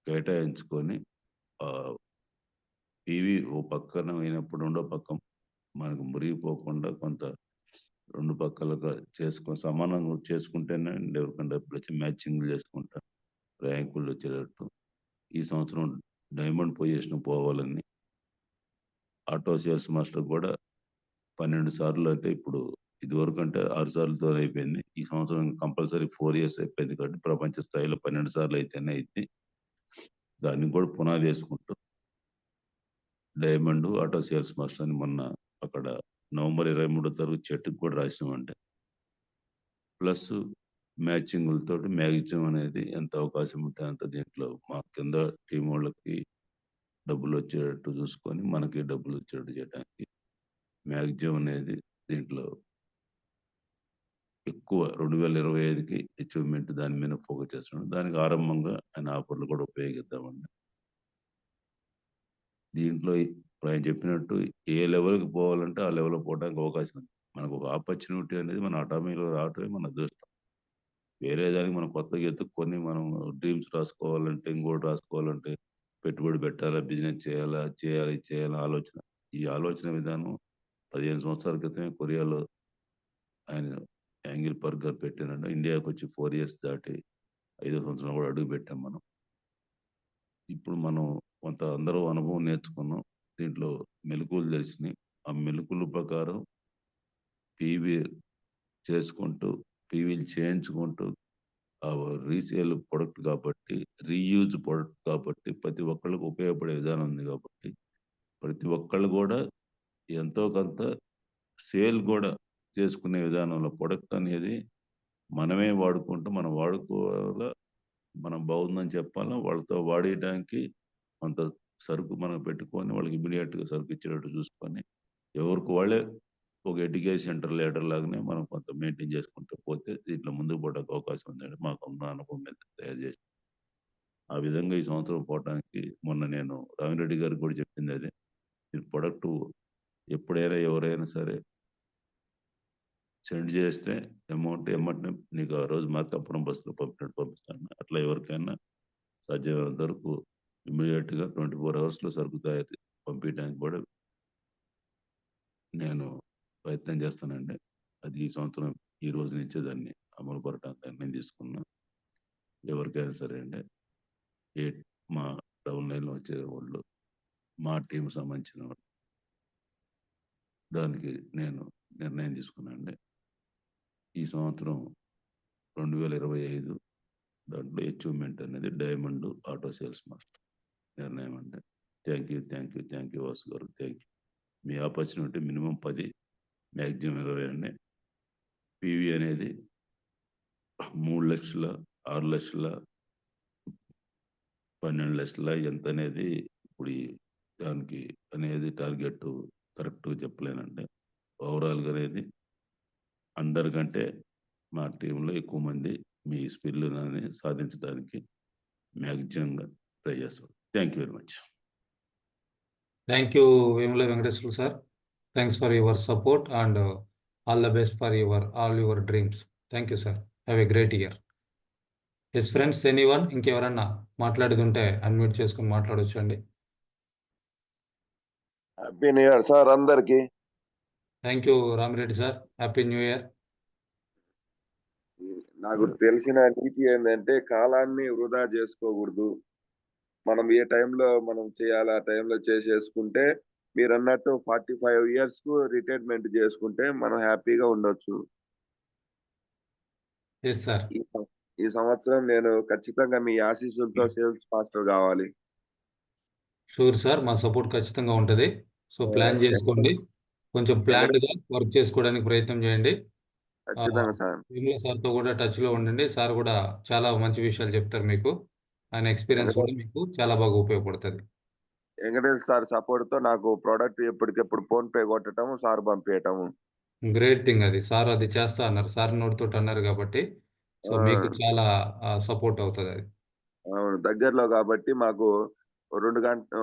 కేటాయించుకొని పీవీ ఓ పక్కన అయినప్పుడు రెండో పక్క మనకు మురిగిపోకుండా కొంత 2 పక్కలుగా చేసుకొని సమానంగా చేసుకుంటేనే ఎవరికైనా డబ్బులొచ్చి మ్యాచింగ్‌లు చేసుకుంటా ర్యాంకులు వచ్చేటట్టు ఈ సంవత్సరం డైమండ్ పొజిషన్ పోవాలని ఆటో సేల్స్ మాస్టర్ కూడా 12 సార్లు అంటే ఇప్పుడు ఇదివరకంటే 6 సార్లుతో అయిపోయింది. ఈ సంవత్సరం కంపల్సరీ 4 ఇయర్స్ అయిపోయింది కాబట్టి ప్రపంచ స్థాయిలో 12 సార్లు అయితేనే అయిద్ది. దాన్ని కూడా పునాది వేసుకుంటూ డైమండ్ ఆటో సేల్స్ మాస్టర్ అని మొన్న అక్కడ నవంబర్ 23 తారీఖు చెట్టుకి కూడా రాసినామండి. ప్లస్ మ్యాచింగులతోటి మ్యాక్సిమం అనేది ఎంత అవకాశం ఉంటే అంత దీంట్లో మా కింద టీమ్ వాళ్ళకి డబ్బులొచ్చేటట్టు చూసుకొని, మనకి డబ్బులొచ్చేటట్టు చేయడానికి మ్యాక్సిమం అనేది దీంట్లో ఎక్కువ 2025కి అచీవ్‌మెంట్ దాని మీద ఫోకస్ చేస్తున్నాం. దానికి ఆరంభంగా ఆయన ఆఫర్‌లు కూడా ఉపయోగిద్దామండి. దీంట్లో ఇప్పుడు ఆయన చెప్పినట్టు ఏ లెవెల్‌కి పోవాలంటే ఆ లెవెల్‌కి పోవడానికి అవకాశం ఉంది. మనకు ఒక ఆపర్చునిటీ అనేది మన అటామీలో రావటమే మన అదృష్టం. వేరే దానికి మనం కొత్తగా ఎతుక్కొని మనం డ్రీమ్స్ రాసుకోవాలంటే, ఇంకోటి రాసుకోవాలంటే, పెట్టుబడి పెట్టాలా, బిజినెస్ చేయాలా, చేయాలి, ఇది చేయాలా ఆలోచన. ఈ ఆలోచన విధానం 15 సంవత్సరాల క్రితమే కొరియాలో ఆయన యాంగిల్ బర్గర్ పెట్టానండి. ఇండియాకొచ్చి 4 ఇయర్స్ దాటి ఐదో సంవత్సరం కూడా అడుగుపెట్టాం మనం. ఇప్పుడు మనం కొంత అందరూ అనుభవం నేర్చుకున్నాం. దీంట్లో మెళకువలు తెలిసినాయి. ఆ మెళకువల ప్రకారం పీవీ చేసుకుంటూ, పీవీలు చేయించుకుంటూ రీసేల్ ప్రొడక్ట్ కాబట్టి, రీయూజ్ ప్రొడక్ట్ కాబట్టి, ప్రతి ఒక్కళ్ళకి ఉపయోగపడే విధానం ఉంది కాబట్టి, ప్రతి ఒక్కళ్ళు గూడా ఎంతో కొంత సేల్ గూడా చేసుకునే విధానంలో ప్రొడక్ట్ అనేది మనమే వాడుకుంటూ, మనం వాడుకోవాలా, మనం బాగుందని చెప్పాలా, వాళ్ళతో వాడేయడానికి కొంత సరుకు మనం పెట్టుకొని, వాళ్ళకి ఇమ్మీడియేట్‌గా సరుకు ఇచ్చేటట్టు చూసుకొని, ఎవరికి వాళ్ళే ఒక ఎడ్యుకేషన్ సెంటర్ లీడర్ లాగానే మనం కొంత మెయింటైన్ చేసుకుంటూ పోతే దీంట్లో ముందుకు పోవడానికి అవకాశం ఉందండి. మాకున్న అనుభవం మీద తయారు చేసి ఆ విధంగా ఈ సంవత్సరం పోవడానికి మొన్న నేను రామిరెడ్డి గారికి కూడా చెప్పింది అదే. మీరు ప్రొడక్ట్ ఎప్పుడైనా ఎవరైనా సరే సెండ్ చేస్తే అమౌంట్ ఎమ్మటనే నీకు ఆ రోజు మార్కాపురం బస్సులో పంపినట్టు పంపిస్తాను. అట్లా ఎవరికైనా సాధ్యమైనంత వరకు ఇమ్మీడియట్గా 24 అవర్స్లో సరుకు తయారు పంపించడానికి కూడా నేను ప్రయత్నం చేస్తానండి. అది ఈ సంవత్సరం ఈ రోజు నుంచే దాన్ని అమలు పడటానికి నిర్ణయం తీసుకున్నా. ఎవరికైనా సరే అండి ఏ మా డౌన్ లైన్లో వచ్చే వాళ్ళు మా టీం సంబంధించిన వాళ్ళు దానికి నేను నిర్ణయం తీసుకున్నానండి. ఈ సంవత్సరం 2025 దాంట్లో అచీవ్మెంట్ అనేది డైమండ్ ఆటో సేల్స్ మాస్టర్ నిర్ణయం అండి. థ్యాంక్ యూ వాసు గారు. Thank you. Me opportunity minimum 10 maximum 20 అండి. పివి అనేది 3 లక్షల 6 లక్షల 12 లక్షల ఎంత అనేది ఇప్పుడు దానికి అనేది టార్గెట్ కరెక్ట్ చెప్పలేనండి. ఓవరాల్గా అనేది అందరికంటే మా టీంలో ఎక్కువ మంది మీ స్కిల్ని సాధించడానికి మ్యాక్సిమంగా ట్రై చేస్తాం. Thank you very much. Thank you Vemula Venkateswara sir. Thanks for your support and all the best for all your dreams. Thank you sir. Have a great year. Yes friends, anyone ఇంకెవరన్నా మాట్లాడేది ఉంటే అన్మ్యూట్ చేసుకుని మాట్లాడొచ్చు అండి. హ్యాపీ న్యూ ఇయర్ సార్ అందరికి. Thank you Ramireddy sir. Happy new year. నాకు తెలిసిన నీతి ఏంటంటే కాలాన్ని వృధా చేసుకోకూడదు. మనం ఏ టైంలో మనం చేయాలి ఆ టైంలో చేసేసుకుంటే మీరు అన్నట్టు 45 years కు రిటైర్మెంట్ చేసుకుంటే మనం హ్యాపీగా ఉండొచ్చు. Yes sir. ఈ సంవత్సరం నేను ఖచ్చితంగా మీ ఆశీస్సులతో సేల్స్ మాస్టర్ కావాలి. షూర్ సార్, మా సపోర్ట్ ఖచ్చితంగా ఉంటుంది. సో ప్లాన్ చేసుకోండి, కొంచెం ప్లాన్డ్గా వర్క్ చేసుకోవడానికి ప్రయత్నం చేయండి. ఖచ్చితంగా సార్. విమల సార్తో కూడా టచ్లో ఉండండి. సార్ కూడా చాలా మంచి విషయాలు చెప్తారు మీకు. ఆయన ఎక్స్పీరియన్స్ కూడా మీకు చాలా బాగా ఉపయోగపడుతుంది. వెంకటేష్ సార్ సపోర్ట్ తో నాకు ప్రోడక్ట్ ఎప్పటికెప్పుడు ఫోన్ పే కొట్టడం సార్ పంపించటము. గ్రేట్ థింగ్ అది. సార్ అది చేస్తా అన్నారు, సార్ నోటితో అన్నారు కాబట్టి సో మీకు చాలా సపోర్ట్ అవుతుంది అది. అవును, దగ్గరలో కాబట్టి మాకు 2 గంటలు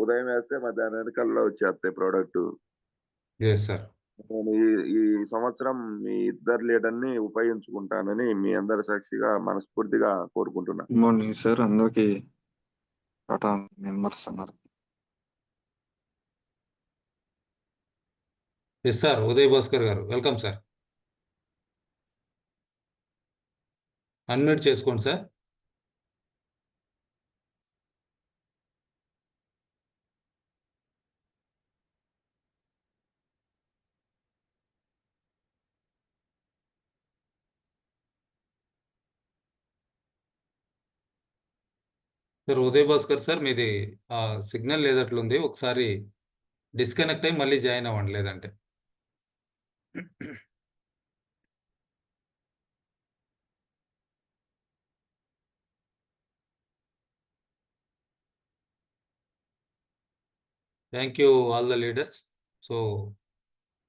ఉదయం వేస్తే మధ్యాహ్నం కల్లా వచ్చేస్తాయి ప్రోడక్ట్. Yes sir. నేను ఈ సంవత్సరం మీ ఇద్దరు లీడర్ని ఉపయోగించుకుంటానని మీ అందరి సాక్షిగా మనస్ఫూర్తిగా కోరుకుంటున్నాను. గుడ్ మార్నింగ్ సార్ అందరికి. టాటా మెంబర్స్ అన్నారు. ఎస్ సార్, ఉదయ్ భాస్కర్ గారు వెల్కమ్ సార్. అన్మ్యూట్ చేసుకోండి sir. Sir Uday Bhaskar sir, మీది సిగ్నల్ లేదట్లుంది. ఒకసారి డిస్కనెక్ట్ అయ్యి మళ్ళీ జాయిన్ అవ్వండి లేదంటే. Thank you all the leaders. So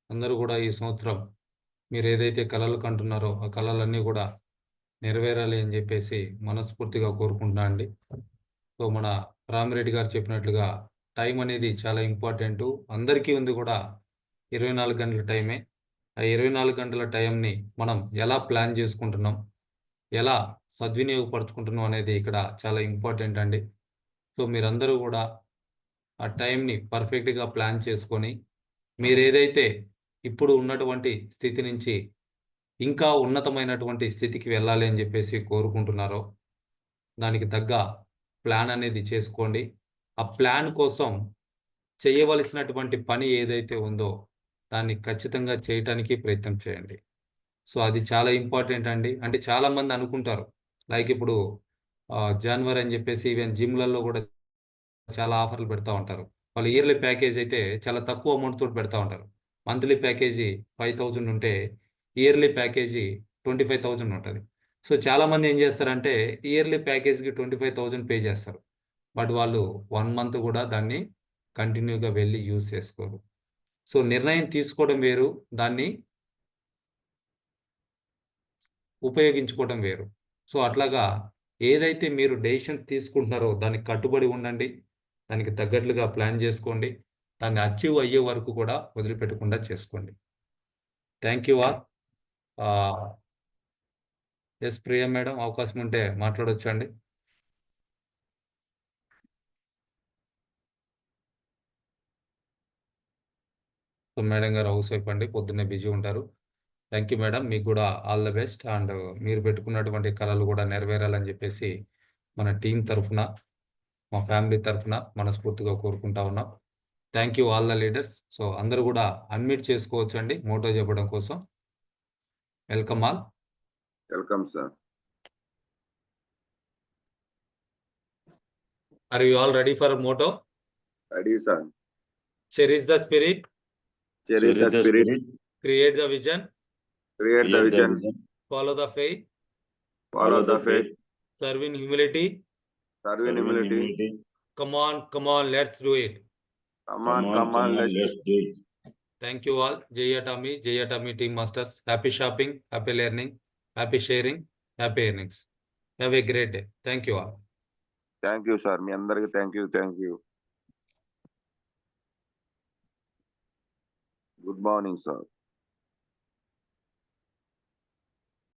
అందరూ కూడా ఈ సంవత్సరం మీరు ఏదైతే కళలు కంటున్నారో ఆ కళలన్నీ కూడా నెరవేరాలి అని చెప్పేసి మనస్ఫూర్తిగా కోరుకుంటున్నా అండి. సో మన రామిరెడ్డి గారు చెప్పినట్లుగా టైం అనేది చాలా ఇంపార్టెంటు. అందరికీ ఉంది కూడా 24 గంటల టైమే. ఆ 24 గంటల టైంని మనం ఎలా ప్లాన్ చేసుకుంటున్నాం, ఎలా సద్వినియోగపరుచుకుంటున్నాం అనేది ఇక్కడ చాలా ఇంపార్టెంట్ అండి. సో మీరందరూ కూడా ఆ టైంని పర్ఫెక్ట్గా ప్లాన్ చేసుకొని మీరు ఏదైతే ఇప్పుడు ఉన్నటువంటి స్థితి నుంచి ఇంకా ఉన్నతమైనటువంటి స్థితికి వెళ్ళాలి అని చెప్పేసి కోరుకుంటున్నారో దానికి తగ్గ ప్లాన్ అనేది చేసుకోండి. ఆ ప్లాన్ కోసం చేయవలసినటువంటి పని ఏదైతే ఉందో దాన్ని ఖచ్చితంగా చేయటానికి ప్రయత్నం చేయండి. సో అది చాలా ఇంపార్టెంట్ అండి. అంటే చాలామంది అనుకుంటారు లైక్ ఇప్పుడు జనవరి అని చెప్పేసి ఈవెన్ జిమ్లలో కూడా చాలా ఆఫర్లు పెడతా ఉంటారు. వాళ్ళు ఇయర్లీ ప్యాకేజ్ అయితే చాలా తక్కువ అమౌంట్ తోటి పెడతా ఉంటారు. మంత్లీ ప్యాకేజీ 5000 ఉంటే ఇయర్లీ ప్యాకేజీ 25,000 ఉంటుంది. సో చాలామంది ఏం చేస్తారంటే ఇయర్లీ ప్యాకేజ్కి 25,000 పే చేస్తారు. బట్ వాళ్ళు 1 month కూడా దాన్ని కంటిన్యూగా వెళ్ళి యూజ్ చేసుకోరు. సో నిర్ణయం తీసుకోవడం వేరు, దాన్ని ఉపయోగించుకోవడం వేరు. సో అట్లాగా ఏదైతే మీరు డెసిషన్ తీసుకుంటున్నారో దానికి కట్టుబడి ఉండండి, దానికి తగ్గట్లుగా ప్లాన్ చేసుకోండి, దాన్ని అచీవ్ అయ్యే వరకు కూడా వదిలిపెట్టకుండా చేసుకోండి. Thank you all. Yes Priya madam, అవకాశం ఉంటే మాట్లాడొచ్చు అండి. సో మేడం గారు హౌస్ వైఫ్ అండి, పొద్దున్నే బిజీ ఉంటారు. థ్యాంక్ యూ మేడం, మీకు కూడా ఆల్ ద బెస్ట్. అండ్ మీరు పెట్టుకున్నటువంటి కళలు కూడా నెరవేరాలని చెప్పేసి మన టీం తరఫున, మా ఫ్యామిలీ తరఫున మనస్ఫూర్తిగా కోరుకుంటా ఉన్నాం. Thank you all the leaders. So అందరూ కూడా అన్మ్యూట్ చేసుకోవచ్చు అండి మోటో చెప్పడం కోసం. Welcome all. Welcome sir. Are you all ready for motto? Ready sir. Cherish the spirit, cherish the spirit, create the vision, create the vision, follow the faith, follow the faith, serve in humility. Serve in humility. Come on, let's do it. Come on, let's do it. Thank you all. Jaya Tommy team masters. Happy shopping, happy learning, happy sharing, happy earnings. Have a great day. Thank you all. Thank you sir. మీ అందరికి thank you. Good morning sir.